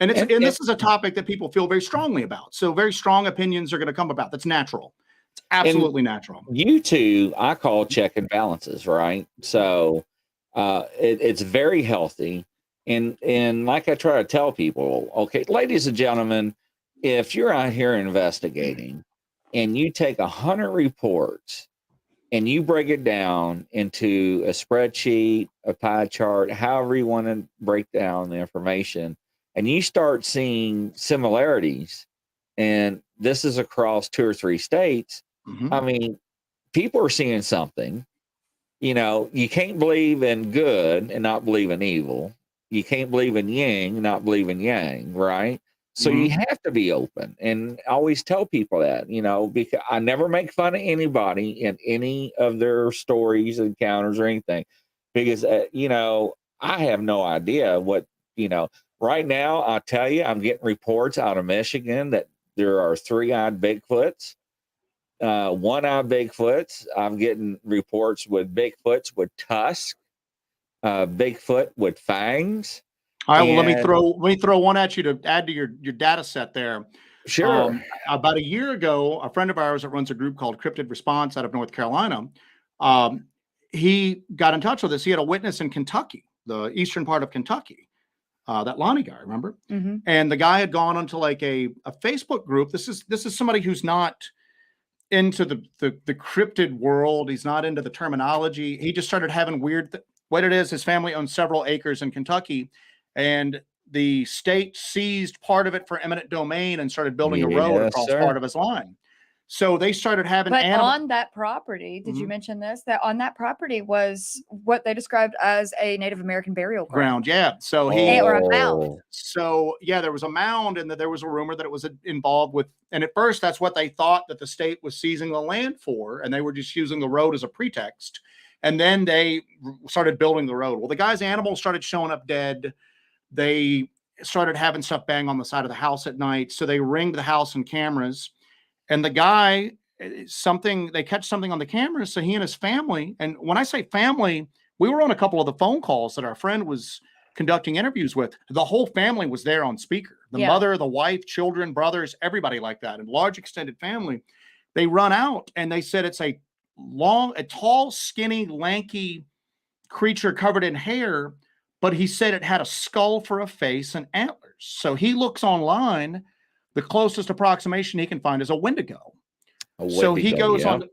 And this is a topic that people feel very strongly about. So very strong opinions are going to come about. That's natural. It's absolutely natural. You two, I call check and balances, right? So it's very healthy. And like I try to tell people, okay, ladies and gentlemen, if you're out here investigating and you take 100 reports and you break it down into a spreadsheet, a pie chart, however you want to break down the information, and you start seeing similarities, and this is across 2 or 3 states, I mean, people are seeing something. You know, you can't believe in good and not believe in evil. You can't believe in yin and not believe in yang, right? So you have to be open. And I always tell people that, you know, because I never make fun of anybody in any of their stories, encounters, or anything, because, you know, I have no idea what, you know. Right now, I'll tell you, I'm getting reports out of Michigan that there are 3-eyed Bigfoots, 1-eyed Bigfoots. I'm getting reports with Bigfoots with tusks, Bigfoot with fangs. All right. Well, let me throw one at you to add to your data set there. Sure. About a year ago, a friend of ours that runs a group called Cryptid Response out of North Carolina, he got in touch with us. He had a witness in Kentucky, the eastern part of Kentucky. That Lonnie guy, remember? And the guy had gone onto like a Facebook group. This is somebody who's not into the cryptid world. He's not into the terminology. He just started having weird. What it is, his family owns several acres in Kentucky, and the state seized part of it for eminent domain and started building a road across part of his line. So they started having. But on that property, did you mention this? That on that property was what they described as a Native American burial ground. Yeah. So or a mound. So yeah, there was a mound, and there was a rumor that it was involved with. And at first, that's what they thought that the state was seizing the land for, and they were just using the road as a pretext. And then they started building the road. Well, the guy's animals started showing up dead. They started having stuff bang on the side of the house at night. So they ringed the house and cameras. And the guy, they catch something on the camera. So he and his family, and when I say family, we were on a couple of the phone calls that our friend was conducting interviews with. The whole family was there on speaker. The mother, the wife, children, brothers, everybody like that, and large extended family. They run out and they said it's a tall, skinny, lanky creature covered in hair, but he said it had a skull for a face and antlers. So he looks online. The closest approximation he can find is a Wendigo. So he goes onto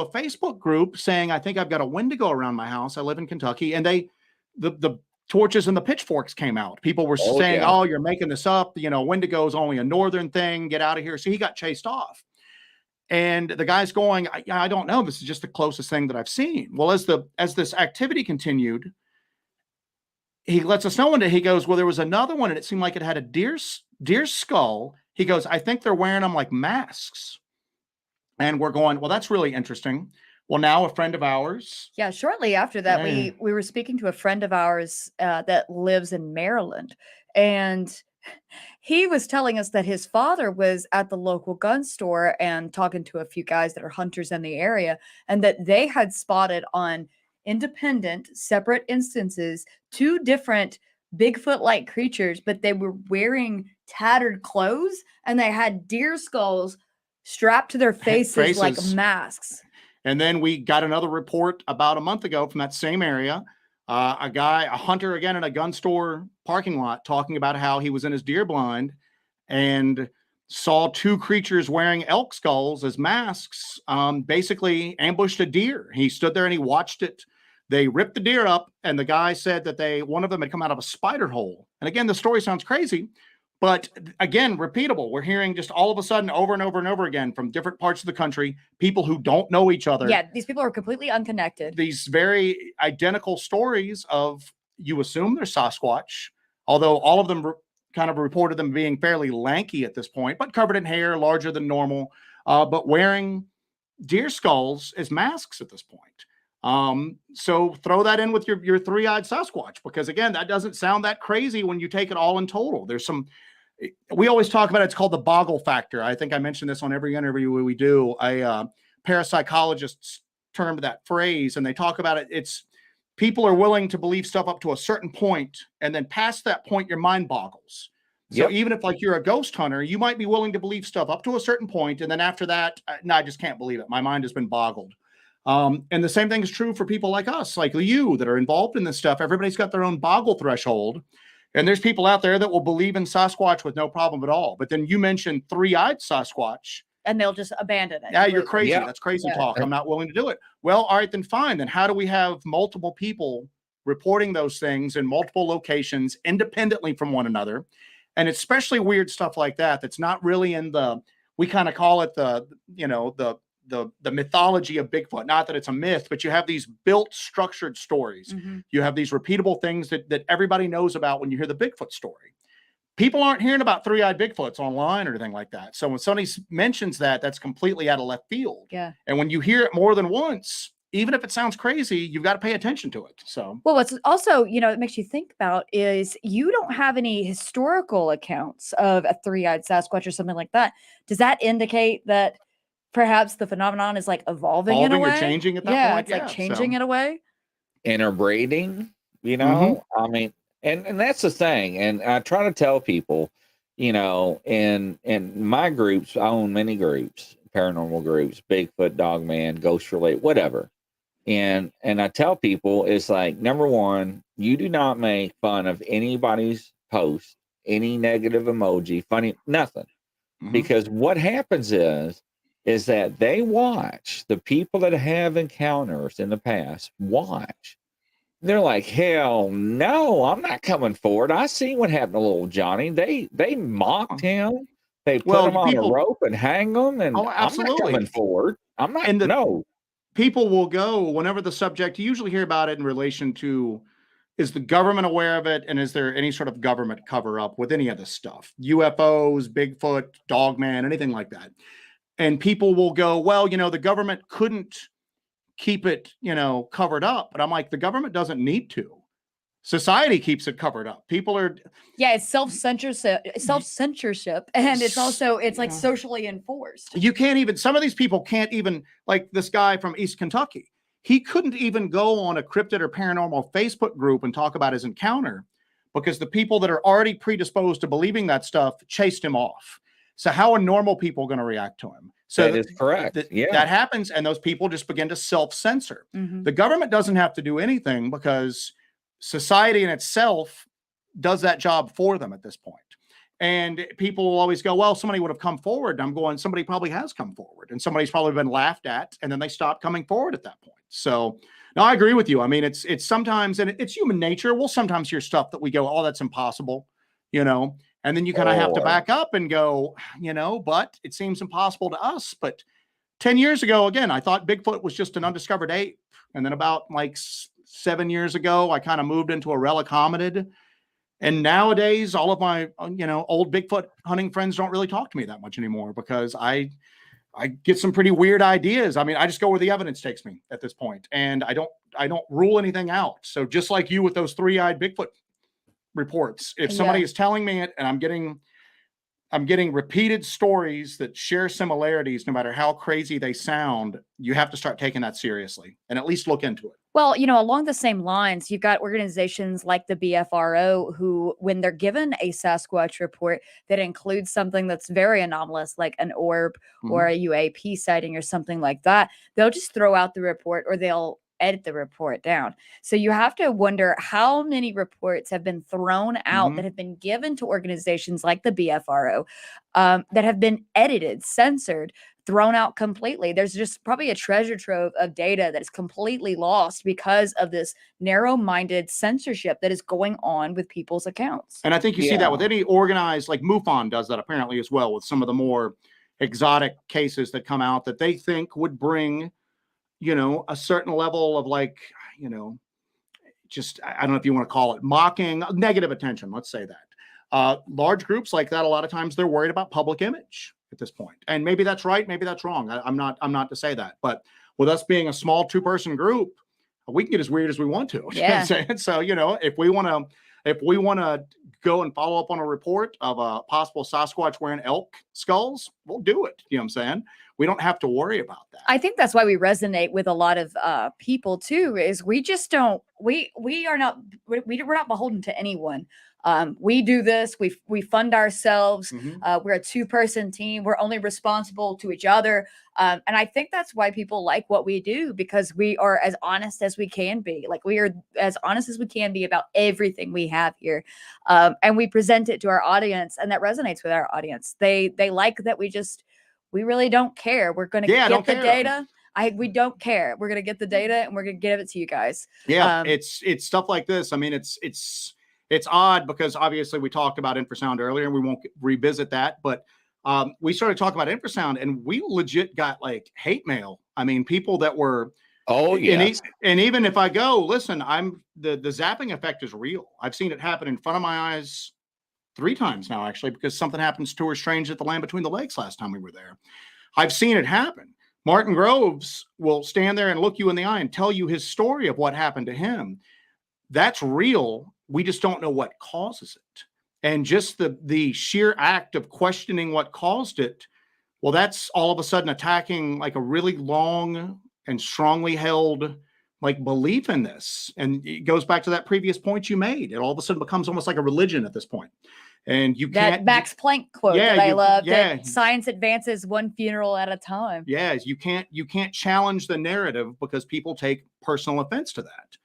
a Facebook group saying, I think I've got a Wendigo around my house. I live in Kentucky. And the torches and the pitchforks came out. People were saying, oh, you're making this up. You know, Wendigo is only a northern thing. Get out of here. So he got chased off. And the guy's going, I don't know. This is just the closest thing that I've seen. Well, as this activity continued, he lets us know one day. He goes, well, there was another one, and it seemed like it had a deer skull. He goes, I think they're wearing them like masks. And we're going, well, that's really interesting. Well, now a friend of ours. Yeah, shortly after that, Yeah. we were speaking to a friend of ours that lives in Maryland, and he was telling us that his father was at the local gun store and talking to a few guys that are hunters in the area, and that they had spotted on independent, separate instances 2 different Bigfoot-like creatures, but they were wearing tattered clothes and they had deer skulls strapped to their faces like masks. And then we got another report about a month ago from that same area. A hunter again in a gun store parking lot, talking about how he was in his deer blind and saw 2 creatures wearing elk skulls as masks, basically ambushed a deer. He stood there and he watched it. They ripped the deer up, and the guy said that one of them had come out of a spider hole. And again, the story sounds crazy, but again, repeatable. We're hearing just all of a sudden over and over and over again from different parts of the country, people who don't know each other. Yeah, these people are completely unconnected. These very identical stories of, you assume they're Sasquatch, although all of them kind of reported them being fairly lanky at this point, but covered in hair, larger than normal, but wearing deer skulls as masks at this point. So throw that in with your 3-eyed Sasquatch, because again, that doesn't sound that crazy when you take it all in total. We always talk about it. It's called the boggle factor. I think I mentioned this on every interview we do. Parapsychologists termed that phrase, and they talk about it. It's people are willing to believe stuff up to a certain point, and then past that point, your mind boggles. So even if like you're a ghost hunter, you might be willing to believe stuff up to a certain point, and then after that, no, I just can't believe it. My mind has been boggled. And the same thing is true for people like us, like you, that are involved in this stuff. Everybody's got their own boggle threshold. And there's people out there that will believe in Sasquatch with no problem at all. But then you mentioned 3-eyed Sasquatch. And they'll just abandon it. Yeah, you're crazy. Yeah. That's crazy talk. I'm not willing to do it. Well, all right, then fine. Then how do we have multiple people reporting those things in multiple locations independently from one another? And especially weird stuff like that, that's not really in we kind of call it the mythology of Bigfoot. Not that it's a myth, but you have these built, structured stories. Mm-hmm. You have these repeatable things that everybody knows about when you hear the Bigfoot story. People aren't hearing about 3-eyed Bigfoots online or anything like that. So when somebody mentions that, that's completely out of left field. Yeah. And when you hear it more than once, even if it sounds crazy, you've got to pay attention to it. So, well, what's also, it makes you think about is you don't have any historical accounts of a 3-eyed Sasquatch or something like that. Does that indicate that perhaps the phenomenon is like evolving in a way? Or changing at that point? It's like changing in a way. Interbreeding, Mm-hmm. I mean, and that's the thing. And I try to tell people, in my groups, I own many groups, paranormal groups, Bigfoot, Dogman, Ghost Relate, whatever. And I tell people, it's like, number one, you do not make fun of anybody's post, any negative emoji, funny, nothing. Mm-hmm. Because what happens is that they watch the people that have encounters in the past watch. They're like, hell no, I'm not coming forward. I seen what happened to little Johnny. They mocked him. They put him on a rope and hang him. And I'm not coming forward. I'm not. No. People will go whenever the subject, you usually hear about it in relation to, is the government aware of it? And is there any sort of government cover up with any of this stuff? UFOs, Bigfoot, Dogman, anything like that. And people will go, well, the government couldn't keep it, covered up. But I'm like, the government doesn't need to. Society keeps it covered up. People are. Yeah, it's self-censorship. And it's like socially enforced. You can't even, some of these people can't even, like this guy from East Kentucky, he couldn't even go on a cryptid or paranormal Facebook group and talk about his encounter because the people that are already predisposed to believing that stuff chased him off. So how are normal people going to react to him? So that is correct. That happens, and those people just begin to self-censor. Mm-hmm. The government doesn't have to do anything because society in itself does that job for them at this point. And people will always go, well, somebody would have come forward. And I'm going, somebody probably has come forward, and somebody's probably been laughed at, and then they stop coming forward at that point. So no, I agree with you. I mean, it's sometimes, and it's human nature. We'll sometimes hear stuff that we go, oh, that's impossible, and then you kind of have to back up and go, but it seems impossible to us. But 10 years ago, again, I thought Bigfoot was just an undiscovered ape. And then about like 7 years ago, I kind of moved into a relic hominid. And nowadays, all of my, old Bigfoot hunting friends don't really talk to me that much anymore because I get some pretty weird ideas. I mean, I just go where the evidence takes me at this point, and I don't rule anything out. So just like you with those 3-eyed Bigfoot reports, if somebody is telling me it and I'm getting repeated stories that share similarities, no matter how crazy they sound, you have to start taking that seriously and at least look into it. Well, along the same lines, you've got organizations like the BFRO who, when they're given a Sasquatch report that includes something that's very anomalous, like an orb or a UAP sighting or something like that, they'll just throw out the report or they'll edit the report down. So you have to wonder how many reports have been thrown out that have been given to organizations like the BFRO that have been edited, censored, thrown out completely. There's just probably a treasure trove of data that is completely lost because of this narrow-minded censorship that is going on with people's accounts. And I think you see that with any organized, like MUFON does that apparently as well, with some of the more exotic cases that come out that they think would bring, a certain level of just, I don't know if you want to call it mocking, negative attention. Let's say that. Large groups like that, a lot of times they're worried about public image at this point. And maybe that's right, maybe that's wrong. I'm not to say that. But with us being a small 2-person group, we can get as weird as we want to. Yeah. So, if we want to go and follow up on a report of a possible Sasquatch wearing elk skulls, we'll do it. You know what I'm saying? We don't have to worry about that. I think that's why we resonate with a lot of people too, is we just don't, we're not beholden to anyone. We do this, we fund ourselves. We're a 2-person team. We're only responsible to each other. And I think that's why people like what we do, because we are as honest as we can be. Like, we are as honest as we can be about everything we have here. And we present it to our audience, and that resonates with our audience. They like that we really don't care. We're going to get the data. We don't care. We're going to get the data and we're going to give it to you guys. Yeah. It's stuff like this. I mean, it's odd because obviously we talked about infrasound earlier and we won't revisit that, but we started talking about infrasound and we legit got like hate mail. I mean, people that were, and even if I go, listen, the zapping effect is real. I've seen it happen in front of my eyes 3 times now, actually, because something happens to her strange at the Land Between the Lakes last time we were there. I've seen it happen. Martin Groves will stand there and look you in the eye and tell you his story of what happened to him. That's real. We just don't know what causes it. And just the sheer act of questioning what caused it, well, that's all of a sudden attacking like a really long and strongly held belief in this. And it goes back to that previous point you made. It all of a sudden becomes almost like a religion at this point. And you can't. That Max Planck quote that I love, that science advances one funeral at a time. Yeah, you can't challenge the narrative because people take personal offense to that.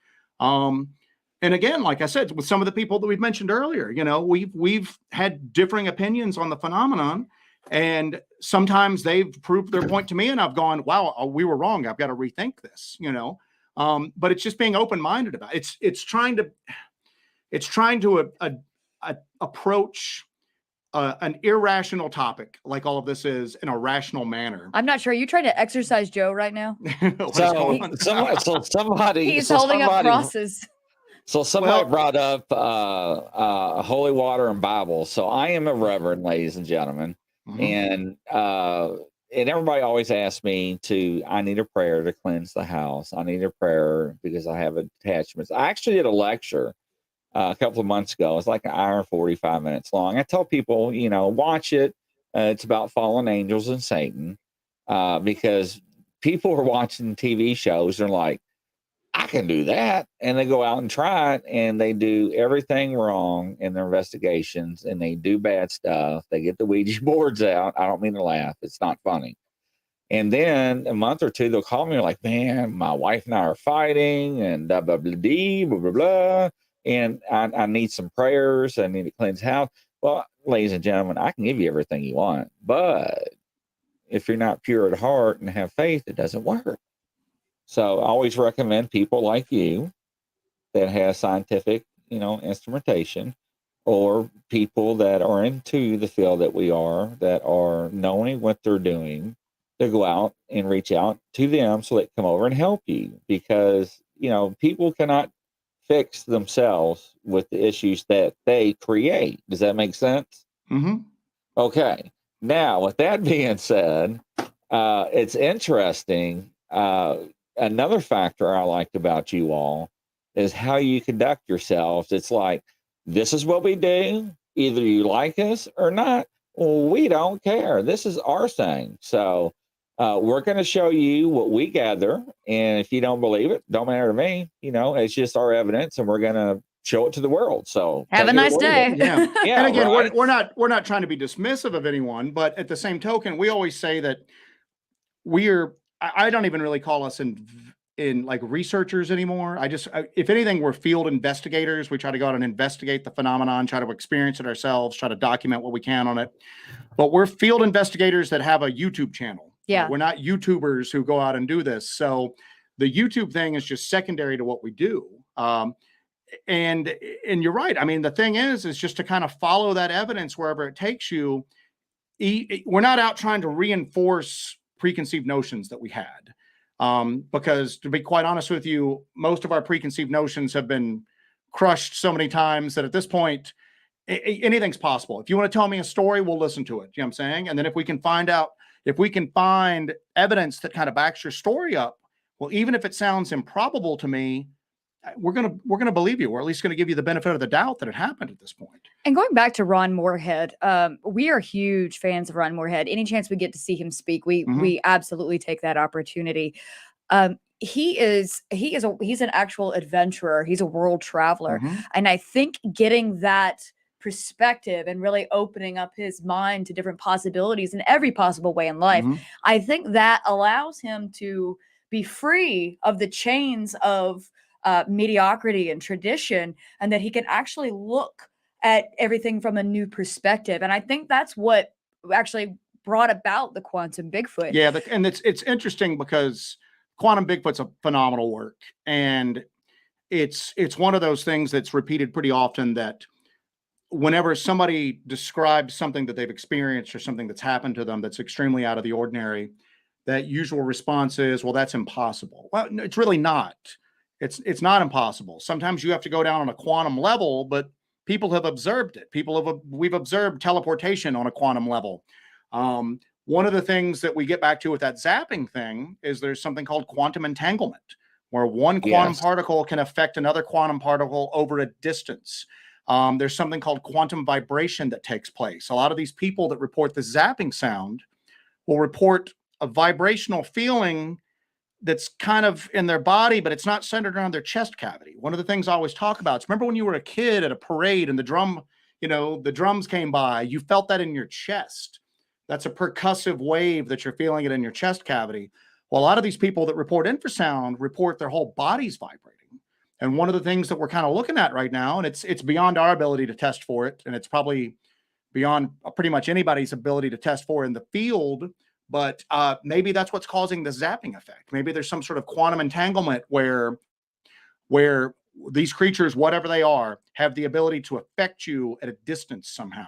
And again, like I said, with some of the people that we've mentioned earlier, we've had differing opinions on the phenomenon, and sometimes they've proved their point to me, and I've gone, "Wow, we were wrong. I've got to rethink this." But it's just being open-minded about it. It's trying to approach an irrational topic like all of this is in a rational manner. I'm not sure. Are you trying to exercise Joe right now? Somebody he's holding up crosses. So somebody brought up holy water and Bible. So I am a reverend, ladies and gentlemen, and everybody always asks me I need a prayer to cleanse the house. I need a prayer because I have attachments. I actually did a lecture a couple of months ago. It's like an hour and 45 minutes long. I tell people, watch it. It's about fallen angels and Satan, because people are watching TV shows. They're like, I can do that. And they go out and try it, and they do everything wrong in their investigations, and they do bad stuff. They get the Ouija boards out. I don't mean to laugh. It's not funny. And then a month or two, they'll call me like, man, my wife and I are fighting and blah, blah, blah, blah, blah, blah, blah. And I need some prayers. I need to cleanse house. Well, ladies and gentlemen, I can give you everything you want, but if you're not pure at heart and have faith, it doesn't work. So I always recommend people like you that have scientific, instrumentation, or people that are into the field that we are, that are knowing what they're doing, to go out and reach out to them so they come over and help you, because people cannot fix themselves with the issues that they create. Does that make sense? Mm-hmm. Okay. Now, with that being said, it's interesting. Another factor I liked about you all is how you conduct yourselves. It's like, this is what we do. Either you like us or not. Well, we don't care. This is our thing. So we're going to show you what we gather. And if you don't believe it, don't matter to me. It's just our evidence, and we're going to show it to the world. So Have a nice day. Yeah. Yeah, And again, right? we're not trying to be dismissive of anyone, but at the same token, we always say that I don't even really call us in like researchers anymore. If anything, we're field investigators. We try to go out and investigate the phenomenon, try to experience it ourselves, try to document what we can on it. But we're field investigators that have a YouTube channel. Yeah. We're not YouTubers who go out and do this. So the YouTube thing is just secondary to what we do. And you're right. I mean, the thing is just to kind of follow that evidence wherever it takes you. We're not out trying to reinforce preconceived notions that we had. Because to be quite honest with you, most of our preconceived notions have been crushed so many times that at this point, anything's possible. If you want to tell me a story, we'll listen to it. You know what I'm saying? And then if we can find evidence that kind of backs your story up, well, even if it sounds improbable to me, we're gonna believe you. We're at least gonna give you the benefit of the doubt that it happened at this point. And going back to Ron Moorhead, we are huge fans of Ron Moorhead. Any chance we get to see him speak, we absolutely take that opportunity. He's an actual adventurer. He's a world traveler, and I think getting that perspective and really opening up his mind to different possibilities in every possible way in life, I think that allows him to be free of the chains of mediocrity and tradition, and that he can actually look at everything from a new perspective. And I think that's what actually brought about the quantum Bigfoot. Yeah, and it's interesting because quantum Bigfoot's a phenomenal work, and it's one of those things that's repeated pretty often, that whenever somebody describes something that they've experienced or something that's happened to them that's extremely out of the ordinary, that usual response is, well, that's impossible. Well, no, it's really not. It's not impossible. Sometimes you have to go down on a quantum level, but people have observed it. We've observed teleportation on a quantum level. One of the things that we get back to with that zapping thing is there's something called quantum entanglement, where one quantum particle can affect another quantum particle over a distance. There's something called quantum vibration that takes place. A lot of these people that report the zapping sound will report a vibrational feeling that's kind of in their body, but it's not centered around their chest cavity. One of the things I always talk about is, remember when you were a kid at a parade and the drums came by, you felt that in your chest. That's a percussive wave that you're feeling it in your chest cavity. Well, a lot of these people that report infrasound report their whole body's vibrating. And one of the things that we're kind of looking at right now, and it's beyond our ability to test for it, and it's probably beyond pretty much anybody's ability to test for in the field, but maybe that's what's causing the zapping effect. Maybe there's some sort of quantum entanglement where these creatures, whatever they are, have the ability to affect you at a distance somehow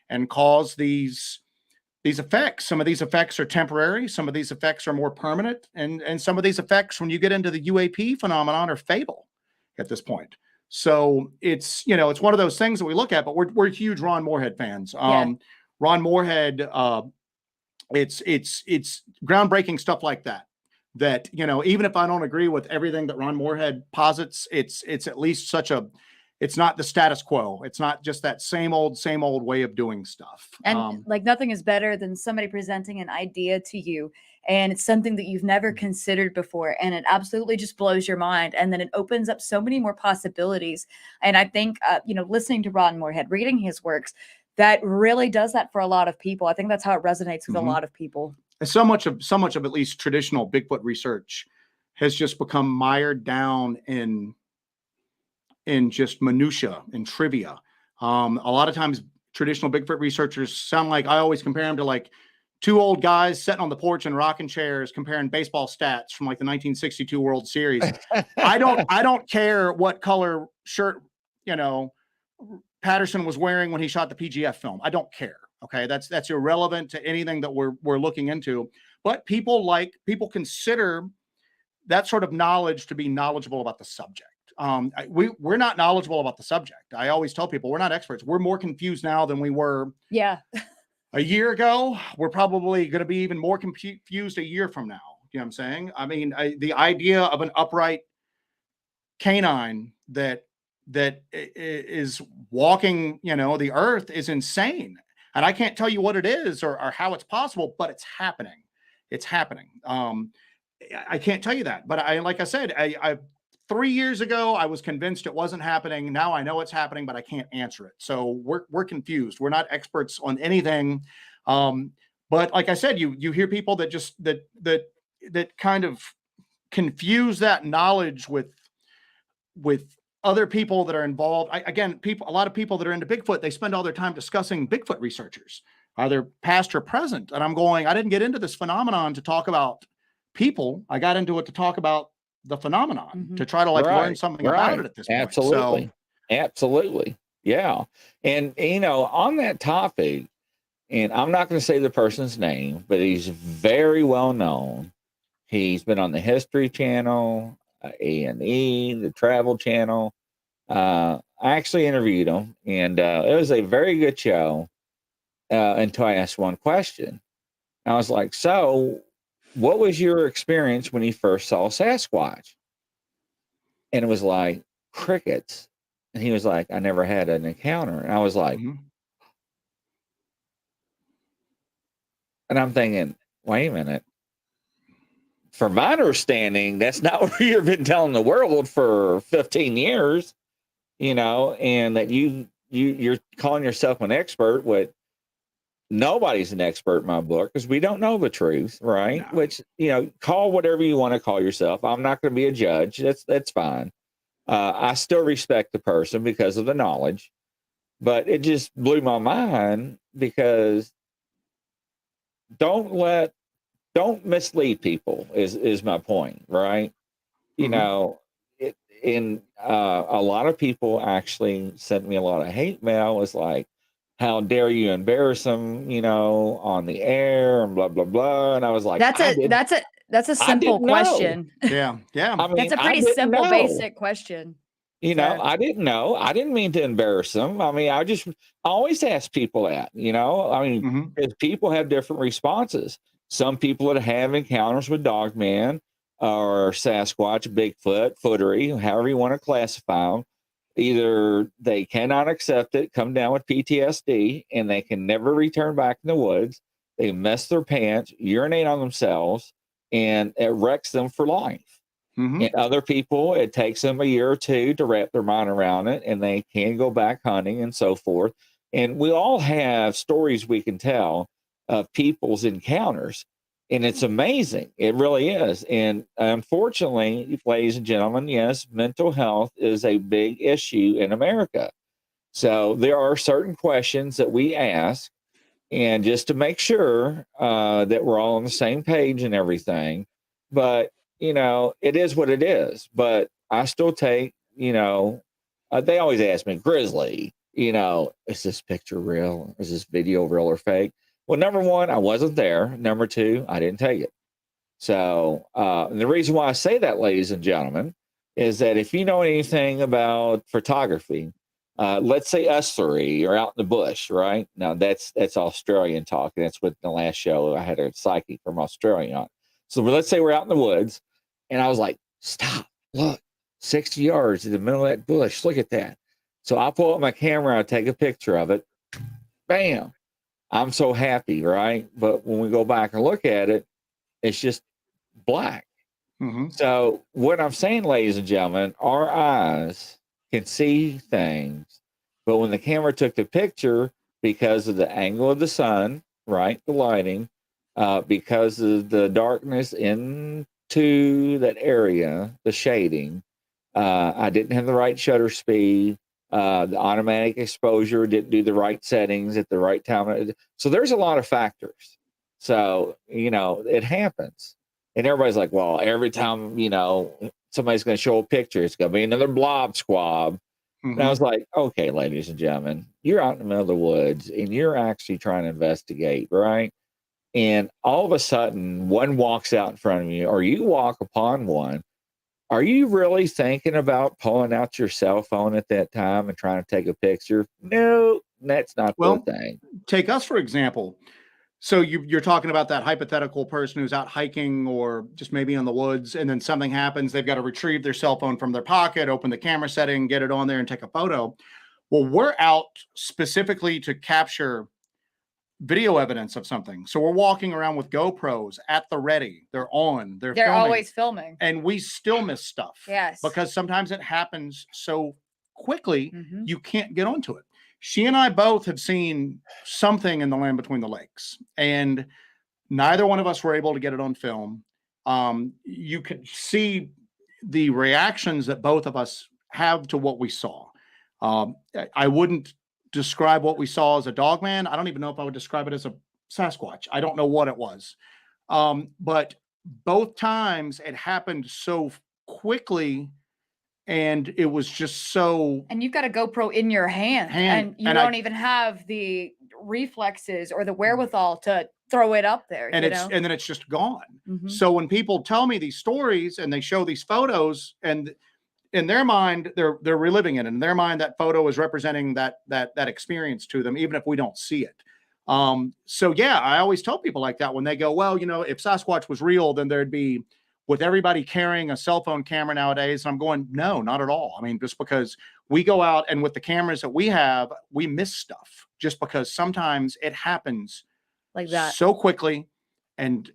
and cause these effects. Some of these effects are temporary. Some of these effects are more permanent. And some of these effects, when you get into the UAP phenomenon, are fatal at this point. So it's one of those things that we look at, but we're huge Ron Moorhead fans. Ron Moorhead, it's groundbreaking stuff like that, even if I don't agree with everything that Ron Moorhead posits, it's at least it's not the status quo. It's not just that same old way of doing stuff. And like nothing is better than somebody presenting an idea to you, and it's something that you've never considered before, and it absolutely just blows your mind. And then it opens up so many more possibilities. And I think, listening to Ron Moorhead, reading his works, that really does that for a lot of people. I think that's how it resonates with a lot of people. And so much of at least traditional Bigfoot research has just become mired down in just minutia and trivia. A lot of times traditional Bigfoot researchers sound like, I always compare them to like two old guys sitting on the porch in rocking chairs comparing baseball stats from like the 1962 World Series. I don't care what color shirt, Patterson was wearing when he shot the PGF film. I don't care. Okay. That's irrelevant to anything that we're looking into, but people consider that sort of knowledge to be knowledgeable about the subject. We're not knowledgeable about the subject. I always tell people we're not experts. We're more confused now than we were a year ago. We're probably going to be even more confused a year from now. You know what I'm saying? I mean, the idea of an upright canine that is walking, the earth is insane. And I can't tell you what it is or how it's possible, but it's happening. It's happening. I can't tell you that, but like I said, I 3 years ago, I was convinced it wasn't happening. Now I know it's happening, but I can't answer it. So we're confused. We're not experts on anything. But like I said, you hear people that just that kind of confuse that knowledge with other people that are involved. A lot of people that are into Bigfoot, they spend all their time discussing Bigfoot researchers, either past or present. And I'm going, I didn't get into this phenomenon to talk about people. I got into it to talk about the phenomenon, to try to learn something about it at this point. Absolutely. Absolutely. Yeah. And, on that topic, and I'm not going to say the person's name, but he's very well known. He's been on the History Channel, A&E, the Travel Channel. I actually interviewed him, and it was a very good show until I asked one question. I was like, so what was your experience when you first saw Sasquatch? And it was like crickets. And he was like, I never had an encounter. And I was like, and I'm thinking, wait a minute. From my understanding, that's not what you've been telling the world for 15 years, and that you're calling yourself an expert. What nobody's an expert in my book because we don't know the truth, right? No. Which, call whatever you want to call yourself. I'm not going to be a judge. That's fine. I still respect the person because of the knowledge, but it just blew my mind because don't mislead people is my point, right? A lot of people actually sent me a lot of hate mail. It's like, how dare you embarrass them, on the air and blah, blah, blah. And I was like, that's a simple question. Yeah. I mean, that's a pretty simple, basic question. I didn't know. I didn't mean to embarrass them. I mean, I always ask people that, because people have different responses. Some people that have encounters with Dogman or Sasquatch, Bigfoot, Footery, however you want to classify them, either they cannot accept it, come down with PTSD, and they can never return back in the woods. They mess their pants, urinate on themselves, and it wrecks them for life. And other people, it takes them a year or two to wrap their mind around it, and they can go back hunting and so forth. And we all have stories we can tell of people's encounters, and it's amazing. It really is. And unfortunately, ladies and gentlemen, yes, mental health is a big issue in America. So there are certain questions that we ask, and just to make sure that we're all on the same page and everything. But it is what it is. But I still take, they always ask me, Grizzly, is this picture real? Is this video real or fake? Well, number one, I wasn't there. Number two, I didn't take it. So the reason why I say that, ladies and gentlemen, is that if you know anything about photography, let's say us three are out in the bush, right? Now that's Australian talk. And that's what the last show I had a psychic from Australia on. So let's say we're out in the woods, and I was like, stop, look, 60 yards in the middle of that bush. Look at that. So I pull up my camera, I take a picture of it. Bam. I'm so happy, right? But when we go back and look at it, it's just black. So what I'm saying, ladies and gentlemen, our eyes can see things, but when the camera took the picture, because of the angle of the sun, right, the lighting, because of the darkness into that area, the shading, I didn't have the right shutter speed. The automatic exposure didn't do the right settings at the right time. So there's a lot of factors. So, it happens. And everybody's like, well, every time, somebody's going to show a picture, it's going to be another blob squab. And I was like, okay, ladies and gentlemen, you're out in the middle of the woods and you're actually trying to investigate, right? and all of a sudden one walks out in front of you, or you walk upon one, are you really thinking about pulling out your cell phone at that time and trying to take a picture? No, that's not the thing. Take us for example. So you're talking about that hypothetical person who's out hiking or just maybe in the woods, and then something happens. They've got to retrieve their cell phone from their pocket, open the camera setting, get it on there and take a photo. Well, we're out specifically to capture video evidence of something. So we're walking around with GoPros at the ready. They're on. They're filming, always filming. and we still miss stuff. Yes. Because sometimes it happens so quickly, you can't get onto it. She and I both have seen something in the land between the lakes, and neither one of us were able to get it on film. You could see the reactions that both of us have to what we saw. I wouldn't describe what we saw as a Dogman. I don't even know if I would describe it as a Sasquatch. I don't know what it was. But both times it happened so quickly, and it was just so. And you've got a GoPro in your hand and you don't even have the reflexes or the wherewithal to throw it up there. And and then it's just gone. So when people tell me these stories and they show these photos, and in their mind they're reliving it, and in their mind that photo is representing that experience to them, even if we don't see it. So yeah, I always tell people like that when they go, well, you know, if Sasquatch was real, then there'd be, with everybody carrying a cell phone camera nowadays. And I'm going, no, not at all. I mean, just because we go out and with the cameras that we have, we miss stuff just because sometimes it happens like that so quickly and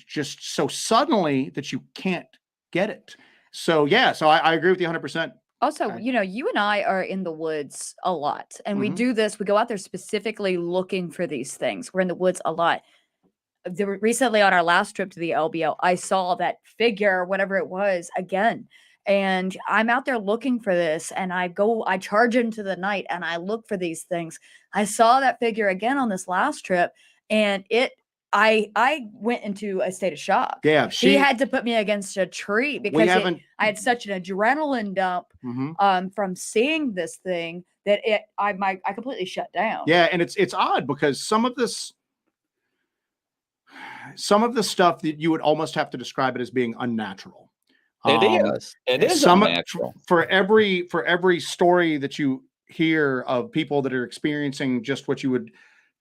just so suddenly that you can't get it. So yeah, so I agree with you 100%. Also, you know, you and I are in the woods a lot, and we do this. We go out there specifically looking for these things. We're in the woods a lot. Recently on our last trip to the LBL, I saw that figure, whatever it was, again. And I'm out there looking for this, and I charge into the night and I look for these things. I saw that figure again on this last trip, and I went into a state of shock. Yeah, he had to put me against a tree because I had such an adrenaline dump from seeing this thing that I completely shut down. Yeah, and it's odd because some of the stuff that you would almost have to describe it as being unnatural. It is unnatural. For every story that you hear of people that are experiencing just what you would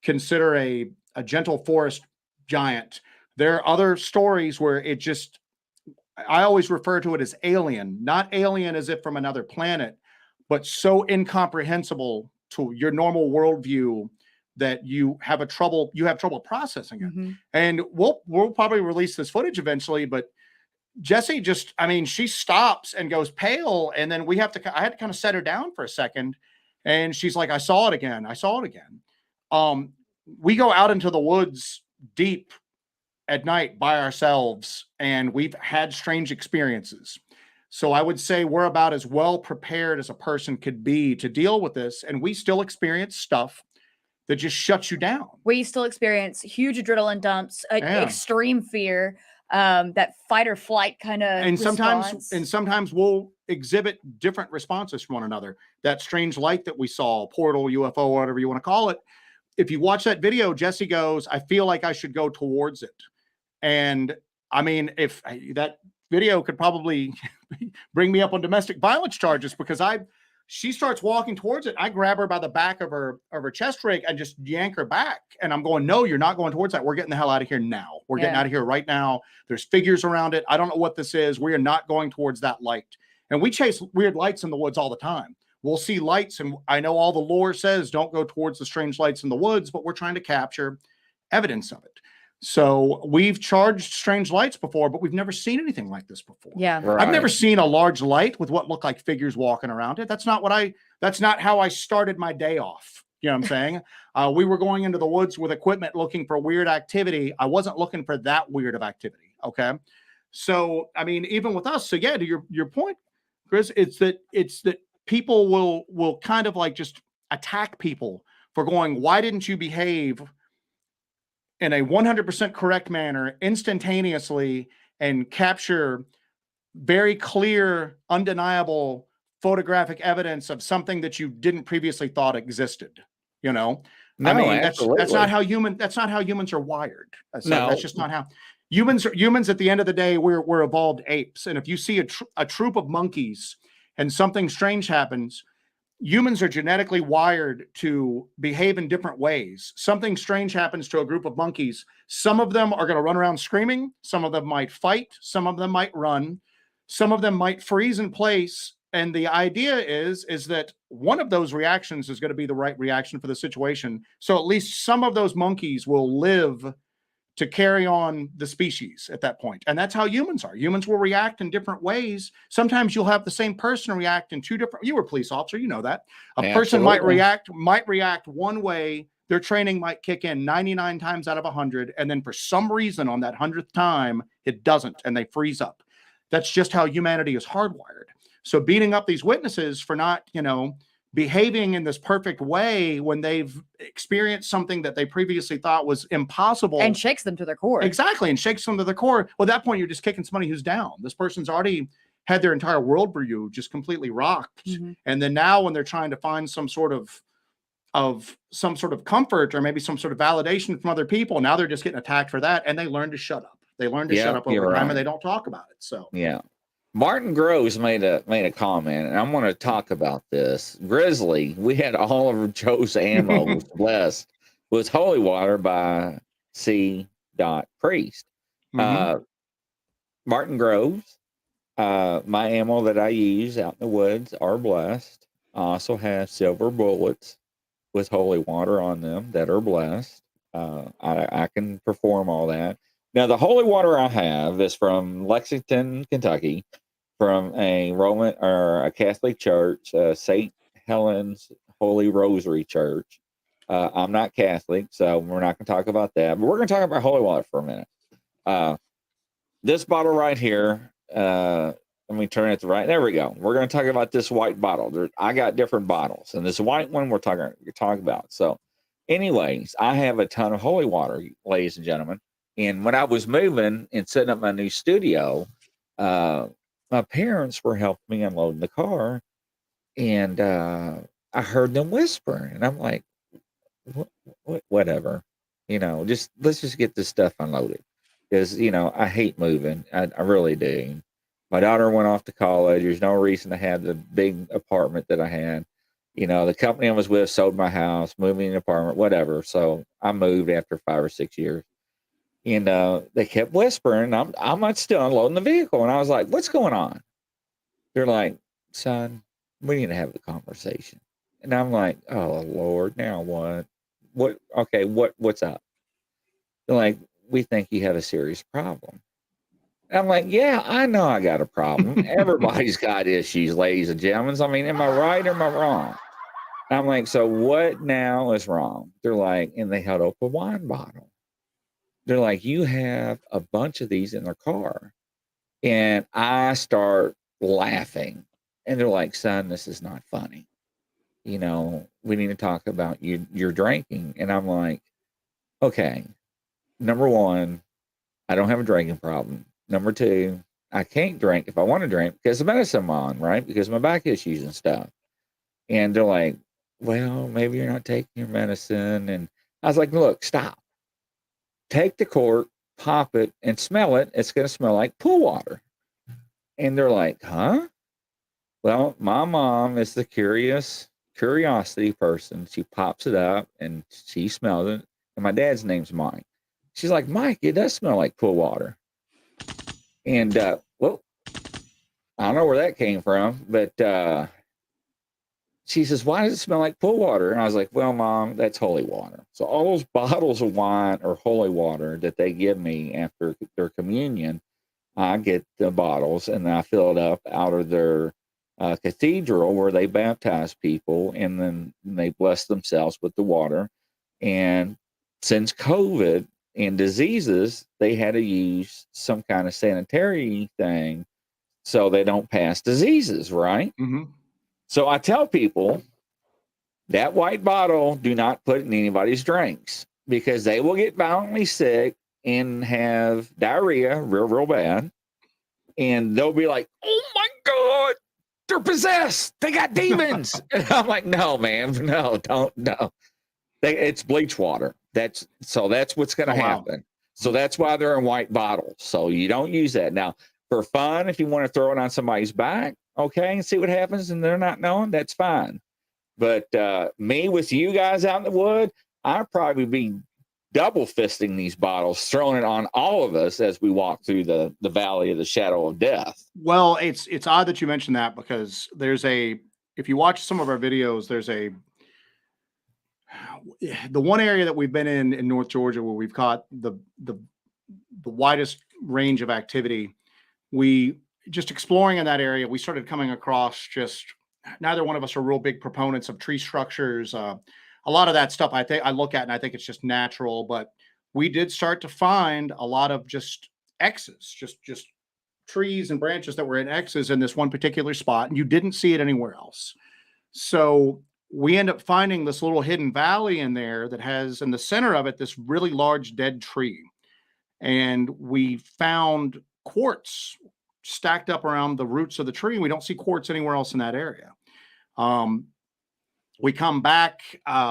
consider a gentle forest giant, there are other stories where it just, I always refer to it as alien, not alien as if from another planet, but so incomprehensible to your normal worldview that you have trouble processing it. And we'll probably release this footage eventually, but Jessi just, I mean, she stops and goes pale, and then I had to kind of set her down for a second, and she's like, I saw it again. We go out into the woods deep at night by ourselves, and we've had strange experiences. So I would say we're about as well prepared as a person could be to deal with this, and we still experience stuff that just shuts you down. We still experience huge adrenaline dumps, extreme fear, that fight or flight kind of response. Sometimes we'll exhibit different responses from one another. That strange light that we saw, portal, UFO, whatever you want to call it. If you watch that video, Jessi goes, I feel like I should go towards it. And I mean, if that video could probably bring me up on domestic violence charges, because she starts walking towards it. I grab her by the back of her chest rig and just yank her back. And I'm going, no, you're not going towards that. We're getting the hell out of here now. We're getting out of here right now. There's figures around it. I don't know what this is. We are not going towards that light. And we chase weird lights in the woods all the time. We'll see lights, and I know all the lore says don't go towards the strange lights in the woods, but we're trying to capture evidence of it. So we've charged strange lights before, but we've never seen anything like this before. Yeah. Right. I've never seen a large light with what look like figures walking around it. That's not how I started my day off. You know what I'm saying? We were going into the woods with equipment looking for weird activity. I wasn't looking for that weird of activity. Okay. So, I mean, even with us, so yeah, to your point, Chris, it's that people will kind of like just attack people for going, why didn't you behave in a 100% correct manner instantaneously and capture very clear, undeniable photographic evidence of something that you didn't previously thought existed, you know? No, I mean, absolutely. that's not how humans are wired. So No. that's just not how humans at the end of the day, we're evolved apes. And if you see a troop of monkeys and something strange happens, humans are genetically wired to behave in different ways. Something strange happens to a group of monkeys. Some of them are going to run around screaming. Some of them might fight. Some of them might run. Some of them might freeze in place. And the idea is that one of those reactions is going to be the right reaction for the situation. So at least some of those monkeys will live to carry on the species at that point. And that's how humans are. Humans will react in different ways. Sometimes you'll have the same person react in two different, you were a police officer, you know that. A person might react one way, their training might kick in 99 times out of 100, and then for some reason on that 100th time, it doesn't, and they freeze up. That's just how humanity is hardwired. So beating up these witnesses for not, behaving in this perfect way when they've experienced something that they previously thought was impossible. And shakes them to their core. Exactly. And shakes them to the core. Well, at that point, you're just kicking somebody who's down. This person's already had their entire worldview just completely rocked. Mm-hmm. And then now when they're trying to find some sort of comfort or maybe some sort of validation from other people, now they're just getting attacked for that. And they learn to shut up. They learn to shut up over time, and they don't talk about it. So yeah. Martin Groves made a comment, and I'm going to talk about this. Grizzly, we had all of Joe's ammo blessed with holy water by C. Priest. Mm-hmm. Martin Groves, my ammo that I use out in the woods are blessed. I also have silver bullets with holy water on them that are blessed. I can perform all that. Now, the holy water I have is from Lexington, Kentucky, from a Roman or a Catholic church, St. Helen's Holy Rosary Church. I'm not Catholic, so we're not going to talk about that. But we're going to talk about holy water for a minute. This bottle right here, let me turn it to right. There we go. We're going to talk about this white bottle. I got different bottles, and this white one we're talking about. So, anyways, I have a ton of holy water, ladies and gentlemen. And when I was moving and setting up my new studio, my parents were helping me unloading the car, and I heard them whispering, and I'm like, whatever, let's just get this stuff unloaded, because I hate moving. I really do. My daughter went off to college. There's no reason to have the big apartment that I had. The company I was with sold my house, moved me in an apartment, whatever. So I moved after 5 or 6 years. And they kept whispering. I'm still unloading the vehicle. And I was like, what's going on? They're like, son, we need to have the conversation. And I'm like, oh, Lord, now what? What's up? They're like, we think you have a serious problem. And I'm like, yeah, I know I got a problem. Everybody's got issues, ladies and gentlemen. I mean, am I right or am I wrong? And I'm like, so what now is wrong? They're like, and they held up a wine bottle. They're like, you have a bunch of these in their car. And I start laughing. And they're like, son, this is not funny. We need to talk about your drinking. And I'm like, okay, number one, I don't have a drinking problem. Number two, I can't drink if I want to drink because the medicine I'm on, right? Because of my back issues and stuff. And they're like, well, maybe you're not taking your medicine. And I was like, look, stop. Take the cork, pop it, and smell it. It's going to smell like pool water. And they're like, huh? Well, my mom is the curiosity person. She pops it up and she smells it. And my dad's name's Mike. She's like, Mike, it does smell like pool water. And, well, I don't know where that came from, but she says, why does it smell like pool water? And I was like, well, Mom, that's holy water. So all those bottles of wine or holy water that they give me after their communion, I get the bottles and I fill it up out of their cathedral where they baptize people, and then they bless themselves with the water. And since COVID and diseases, they had to use some kind of sanitary thing so they don't pass diseases, right? Mm-hmm. So I tell people that white bottle, do not put in anybody's drinks because they will get violently sick and have diarrhea real bad. And they'll be like, oh my God, they're possessed. They got demons. And I'm like, no, man, no, don't. It's bleach water. That's what's going to Oh, wow. happen. So that's why they're in white bottles. So you don't use that. Now, for fun, if you want to throw it on somebody's back, okay, and see what happens, and they're not knowing, that's fine. But me with you guys out in the wood, I'd probably be double fisting these bottles, throwing it on all of us as we walk through the valley of the shadow of death. Well, it's odd that you mentioned that, because if you watch some of our videos, the one area that we've been in North Georgia where we've caught the widest range of activity. We just exploring in that area, we started coming across just, neither one of us are real big proponents of tree structures. A lot of that stuff I look at and I think it's just natural, but we did start to find a lot of just X's, just trees and branches that were in X's in this one particular spot, and you didn't see it anywhere else. So we end up finding this little hidden valley in there that has in the center of it this really large dead tree. And we found quartz stacked up around the roots of the tree. We don't see quartz anywhere else in that area. We come back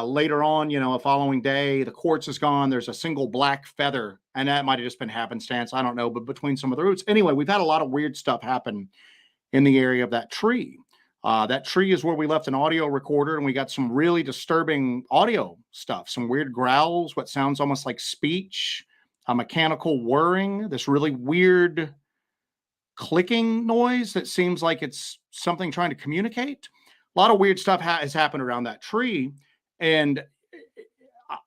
later on, a following day, the quartz is gone. There's a single black feather, and that might have just been happenstance. I don't know, but between some of the roots. Anyway, we've had a lot of weird stuff happen in the area of that tree. That tree is where we left an audio recorder, and we got some really disturbing audio stuff, some weird growls, what sounds almost like speech, a mechanical whirring, this really weird clicking noise that seems like it's something trying to communicate. A lot of weird stuff has happened around that tree. And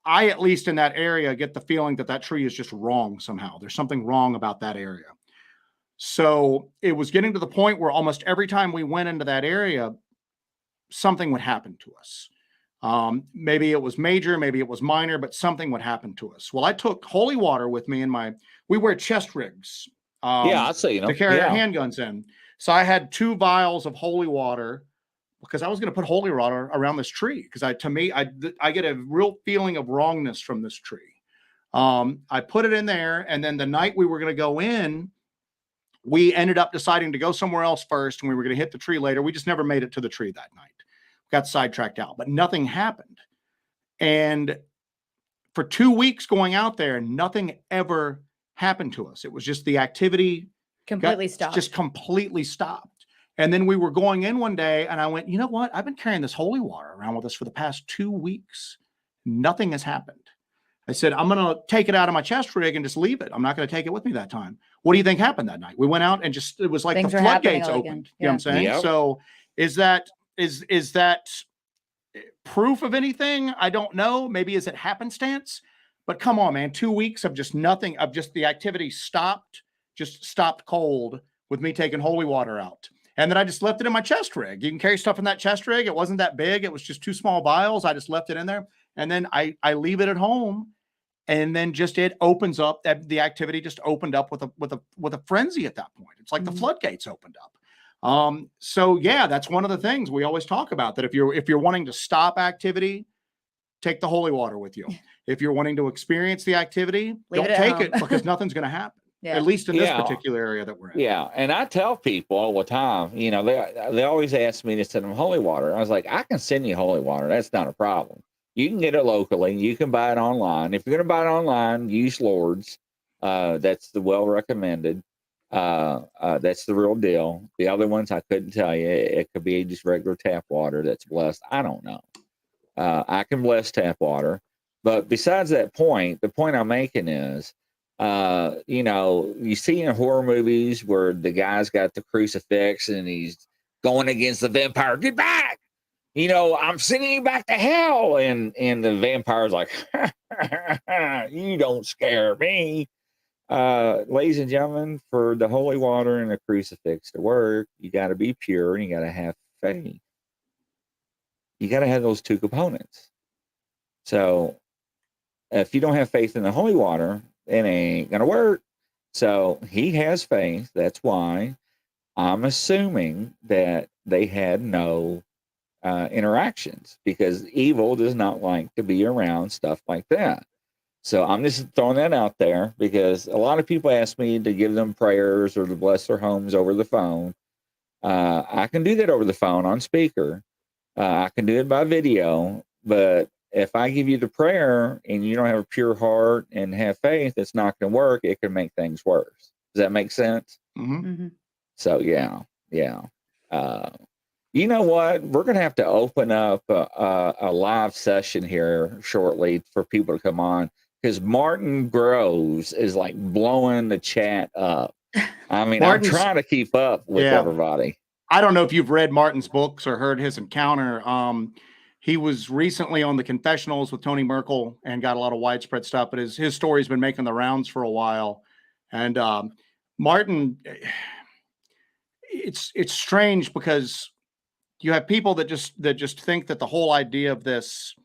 I, at least in that area, get the feeling that tree is just wrong somehow. There's something wrong about that area. So it was getting to the point where almost every time we went into that area, something would happen to us. Maybe it was major, maybe it was minor, but something would happen to us. Well, I took holy water with me we wear chest rigs. I see. To carry our handguns in. So I had 2 vials of holy water because I was going to put holy water around this tree. Because I get a real feeling of wrongness from this tree. I put it in there, and then the night we were going to go in, we ended up deciding to go somewhere else first, and we were going to hit the tree later. We just never made it to the tree that night. Got sidetracked out, but nothing happened. And for 2 weeks going out there, nothing ever happened to us. It was just the activity completely stopped. And then we were going in one day, and I went, you know what? I've been carrying this holy water around with us for the past 2 weeks. Nothing has happened. I said, I'm going to take it out of my chest rig and just leave it. I'm not going to take it with me that time. What do you think happened that night? We went out and it was like things the floodgates opened. You know what I'm saying? Yep. So is that proof of anything? I don't know. Maybe is it happenstance? But come on, man, 2 weeks of just nothing, of just the activity stopped cold with me taking holy water out. And then I just left it in my chest rig. You can carry stuff in that chest rig. It wasn't that big. It was just 2 small vials. I just left it in there. And then I leave it at home. And then just it opens up. The activity just opened up with a frenzy at that point. It's like the floodgates opened up. So yeah, that's one of the things we always talk about, that if you're wanting to stop activity, take the holy water with you. If you're wanting to experience the activity, don't take it because nothing's going to happen. Yeah. At least in this particular area that we're in. Yeah. And I tell people all the time, they always ask me to send them holy water. I was like, I can send you holy water. That's not a problem. You can get it locally. You can buy it online. If you're going to buy it online, use Lord's. That's the well recommended. That's the real deal. The other ones I couldn't tell you. It could be just regular tap water that's blessed. I don't know. I can bless tap water. But besides that point, the point I'm making is, you see in horror movies where the guy's got the crucifix and he's going against the vampire. Get back! I'm sending you back to hell. And the vampire's like, you don't scare me. Ladies and gentlemen, for the holy water and the crucifix to work, you got to be pure and you got to have faith. You got to have those 2 components. So if you don't have faith in the holy water, it ain't going to work. So he has faith. That's why I'm assuming that they had no interactions, because evil does not like to be around stuff like that. So I'm just throwing that out there because a lot of people ask me to give them prayers or to bless their homes over the phone. I can do that over the phone on speaker. I can do it by video, but if I give you the prayer and you don't have a pure heart and have faith, it's not going to work. It can make things worse. Does that make sense? So yeah. You know what? We're going to have to open up a live session here shortly for people to come on, because Martin Groves is like blowing the chat up. I mean, I'm trying to keep up with everybody. I don't know if you've read Martin's books or heard his encounter. He was recently on the confessionals with Tony Merkel and got a lot of widespread stuff, but his story's been making the rounds for a while. And Martin, it's strange because you have people that just think that the whole idea of this,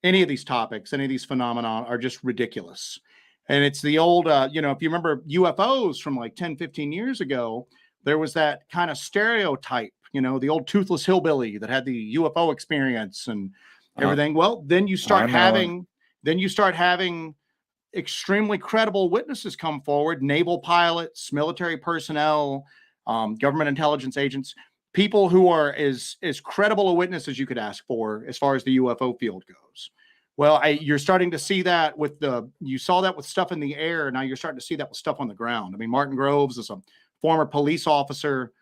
any of these topics, any of these phenomena are just ridiculous. And it's the old, if you remember UFOs from like 10, 15 years ago, there was that kind of stereotype, the old toothless hillbilly that had the UFO experience and everything. Well, then you start having extremely credible witnesses come forward, naval pilots, military personnel, government intelligence agents, people who are as credible a witness as you could ask for as far as the UFO field goes. Well, you're starting to see that you saw that with stuff in the air. Now you're starting to see that with stuff on the ground. I mean, Martin Groves is a former police officer,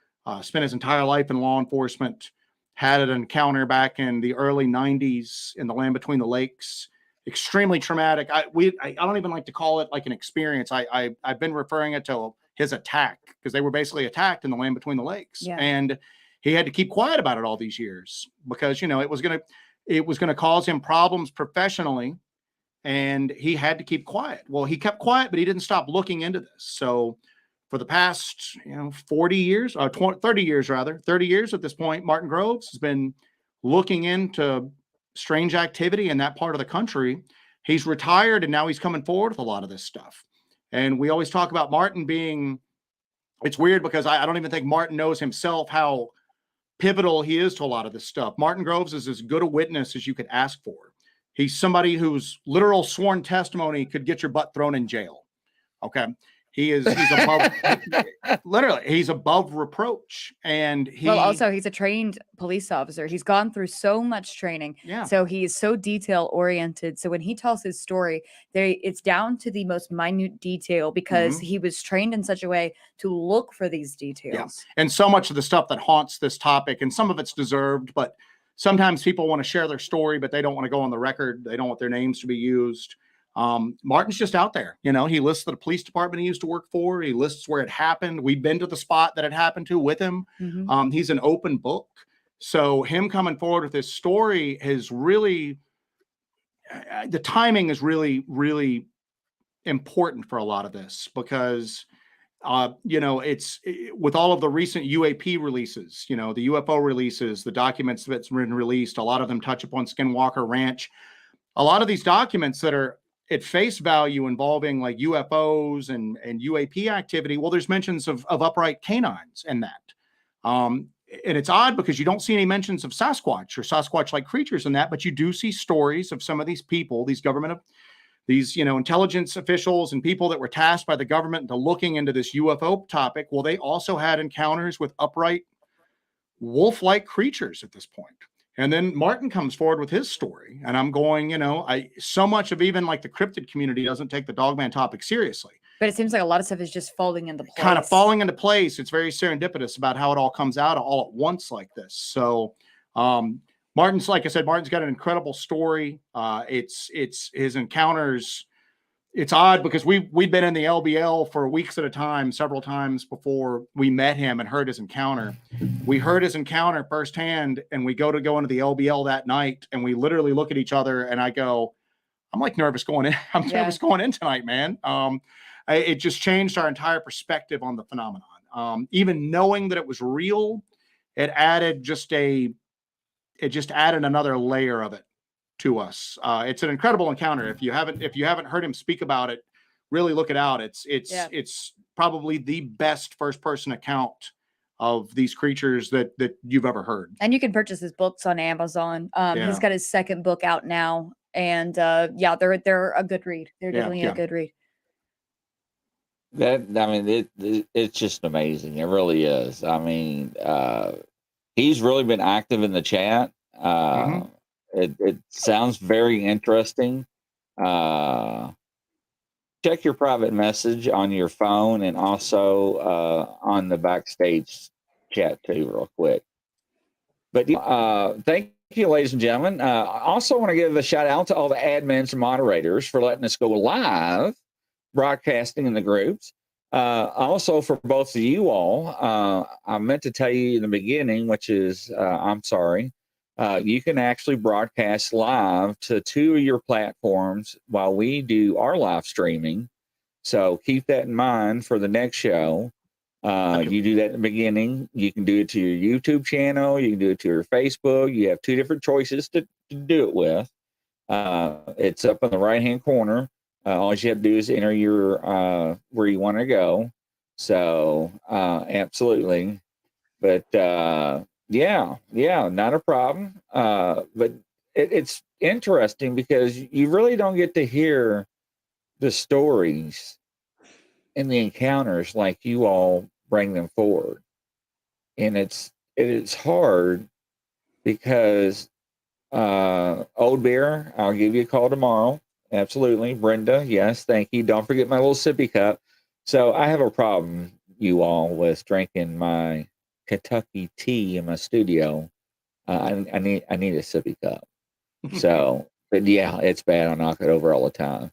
spent his entire life in law enforcement, had an encounter back in the early 90s in the land between the lakes. Extremely traumatic. I don't even like to call it like an experience. I've been referring it to his attack, because they were basically attacked in the land between the lakes. Yeah. And he had to keep quiet about it all these years because, it was going to cause him problems professionally, and he had to keep quiet. Well, he kept quiet, but he didn't stop looking into this. So for the past, 30 years at this point, Martin Groves has been looking into strange activity in that part of the country. He's retired, and now he's coming forward with a lot of this stuff. And we always talk about Martin being, it's weird because I don't even think Martin knows himself how pivotal he is to a lot of this stuff. Martin Groves is as good a witness as you could ask for. He's somebody whose literal sworn testimony could get your butt thrown in jail. Okay. He's above, literally, he's above reproach. And also he's a trained police officer. He's gone through so much training. Yeah. So he's so detail oriented. So when he tells his story, it's down to the most minute detail because he was trained in such a way to look for these details. Yeah. And so much of the stuff that haunts this topic, and some of it's deserved, but sometimes people want to share their story, but they don't want to go on the record. They don't want their names to be used. Martin's just out there. He lists the police department he used to work for. He lists where it happened. We've been to the spot that it happened to with him. He's an open book. So him coming forward with this story has really, the timing is really, really important for a lot of this because, it's with all of the recent UAP releases, the UFO releases, the documents that's been released, a lot of them touch upon Skinwalker Ranch. A lot of these documents that are at face value involving like UFOs and UAP activity, well, there's mentions of upright canines in that. And it's odd because you don't see any mentions of Sasquatch or Sasquatch-like creatures in that, but you do see stories of some of these people, these government, these, intelligence officials and people that were tasked by the government into looking into this UFO topic. Well, they also had encounters with upright wolf-like creatures at this point. And then Martin comes forward with his story, and I'm going, so much of even like the cryptid community doesn't take the Dogman topic seriously. But it seems like a lot of stuff is just falling into place. Kind of falling into place. It's very serendipitous about how it all comes out all at once like this. So Martin's, like I said, Martin's got an incredible story. It's his encounters. It's odd because we'd been in the LBL for weeks at a time, several times before we met him and heard his encounter. We heard his encounter firsthand, and we go into the LBL that night, and we literally look at each other, and I go, I'm like nervous going in. I'm nervous going in tonight, man. It just changed our entire perspective on the phenomenon. Even knowing that it was real, it just added another layer of it to us. It's an incredible encounter. If you haven't heard him speak about it, really look it out. It's probably the best first person account of these creatures that you've ever heard. And you can purchase his books on Amazon. He's got his second book out now, and they're a good read. They're definitely a good read. It's just amazing. It really is. I mean, he's really been active in the chat. It sounds very interesting. Check your private message on your phone and also on the backstage chat too, real quick. But thank you, ladies and gentlemen. I also want to give a shout out to all the admins and moderators for letting us go live, broadcasting in the groups. Also, for both of you all, I meant to tell you in the beginning, which is, I'm sorry, you can actually broadcast live to 2 of your platforms while we do our live streaming. So keep that in mind for the next show. You do that in the beginning. You can do it to your YouTube channel. You can do it to your Facebook. You have 2 different choices to do it with. It's up in the right-hand corner. All you have to do is enter your where you want to go. So absolutely. But yeah, not a problem. But it's interesting because you really don't get to hear the stories and the encounters like you all bring them forward. And it is hard because Old Bear, I'll give you a call tomorrow. Absolutely. Brenda, yes, thank you. Don't forget my little sippy cup. So I have a problem, you all, with drinking my Kentucky tea in my studio. I need a sippy cup. So, but yeah, it's bad. I knock it over all the time.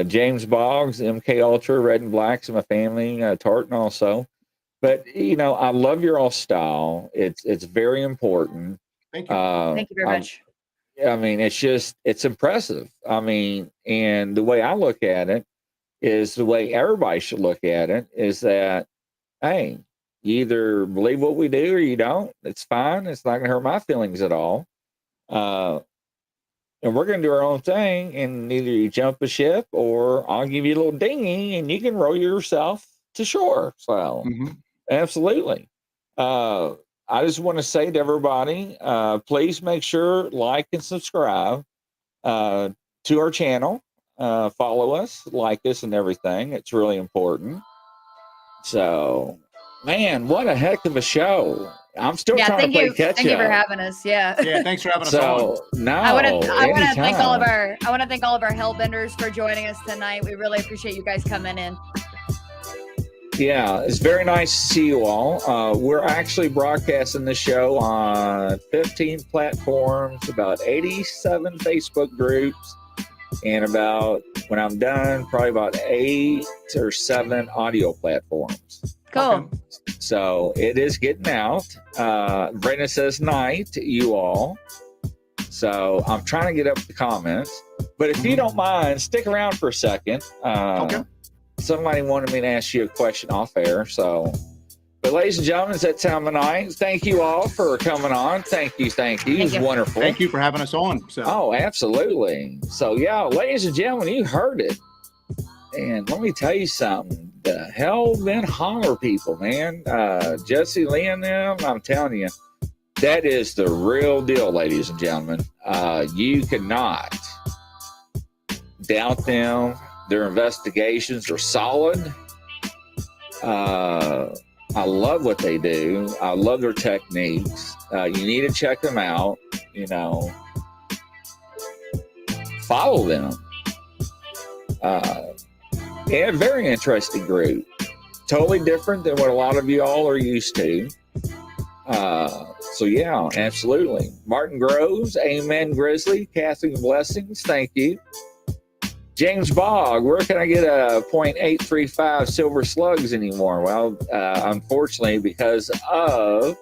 James Boggs, MK Ultra, Red and Blacks, and my family, Tartan also. But I love your all style. It's very important. Thank you. Thank you very much. I mean, it's impressive. I mean, and the way I look at it is the way everybody should look at it is that, hey, you either believe what we do or you don't. It's fine. It's not going to hurt my feelings at all. And we're going to do our own thing, and either you jump a ship or I'll give you a little dinghy and you can row yourself to shore. So absolutely. I just want to say to everybody, please make sure, like and subscribe to our channel. Follow us, like us, and everything. It's really important. So, man, what a heck of a show. I'm still trying to play catch up. Thank you for having us. Yeah, thanks for having us on. I want to thank all of our hellbenders for joining us tonight. We really appreciate you guys coming in. Yeah, it's very nice to see you all. We're actually broadcasting the show on 15 platforms, about 87 Facebook groups, and about, when I'm done, probably about 8 or 7 audio platforms. Cool. Okay. So it is getting out. Brenda says night, you all. So I'm trying to get up the comments. But if you don't mind, stick around for a second. Okay. Somebody wanted me to ask you a question off air. So, but ladies and gentlemen, it's that time of night. Thank you all for coming on. Thank you. It was wonderful. Thank you for having us on. So. Oh, absolutely. So, yeah, ladies and gentlemen, you heard it. And let me tell you something. The Hellbent Holler people, man. Jessi Leigh and them, I'm telling you, that is the real deal, ladies and gentlemen. You cannot doubt them. Their investigations are solid. I love what they do. I love their techniques. You need to check them out. Follow them. Yeah, very interesting group. Totally different than what a lot of you all are used to. So yeah, absolutely. Martin Groves, amen. Grizzly, Catherine Blessings, thank you. James Bogg, where can I get a .835 silver slugs anymore? Well, unfortunately, because of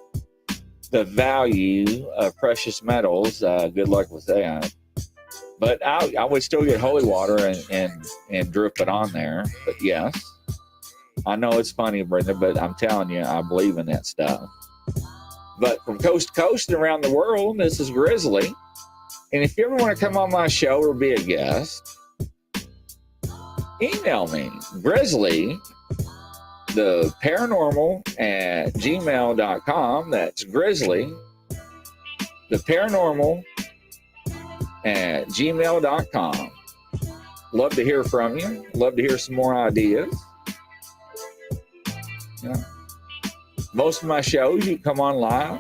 the value of precious metals, good luck with that. But I would still get holy water and drip it on there. But yes, I know it's funny, Brenda, but I'm telling you, I believe in that stuff. But from coast to coast and around the world, this is Grizzly. And if you ever want to come on my show or be a guest, email me, Grizzly, the paranormal at gmail.com. That's Grizzly, the paranormal at gmail.com. Love to hear from you. Love to hear some more ideas. Most of my shows, you come on live,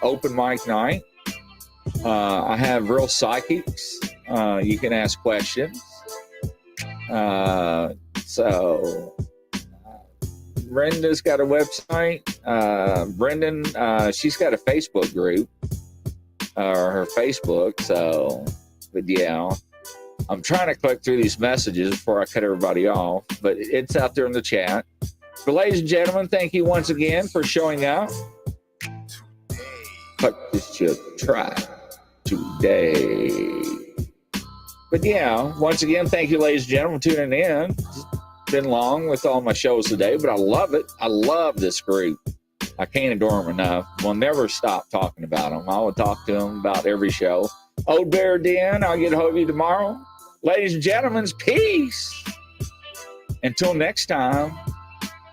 open mic night. I have real psychics. You can ask questions. So Brenda's got a website. Brendan, she's got a Facebook group, or her Facebook. So, but yeah, I'm trying to click through these messages before I cut everybody off, but it's out there in the chat. But ladies and gentlemen, thank you once again for showing up. What this should try today. But yeah, once again, thank you, ladies and gentlemen, for tuning in. It's been long with all my shows today, but I love it. I love this group. I can't adore them enough. We'll never stop talking about them. I will talk to them about every show. Old Bear Den, I'll get a hold of you tomorrow. Ladies and gentlemen, peace. Until next time,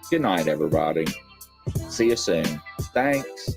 good night, everybody. See you soon. Thanks.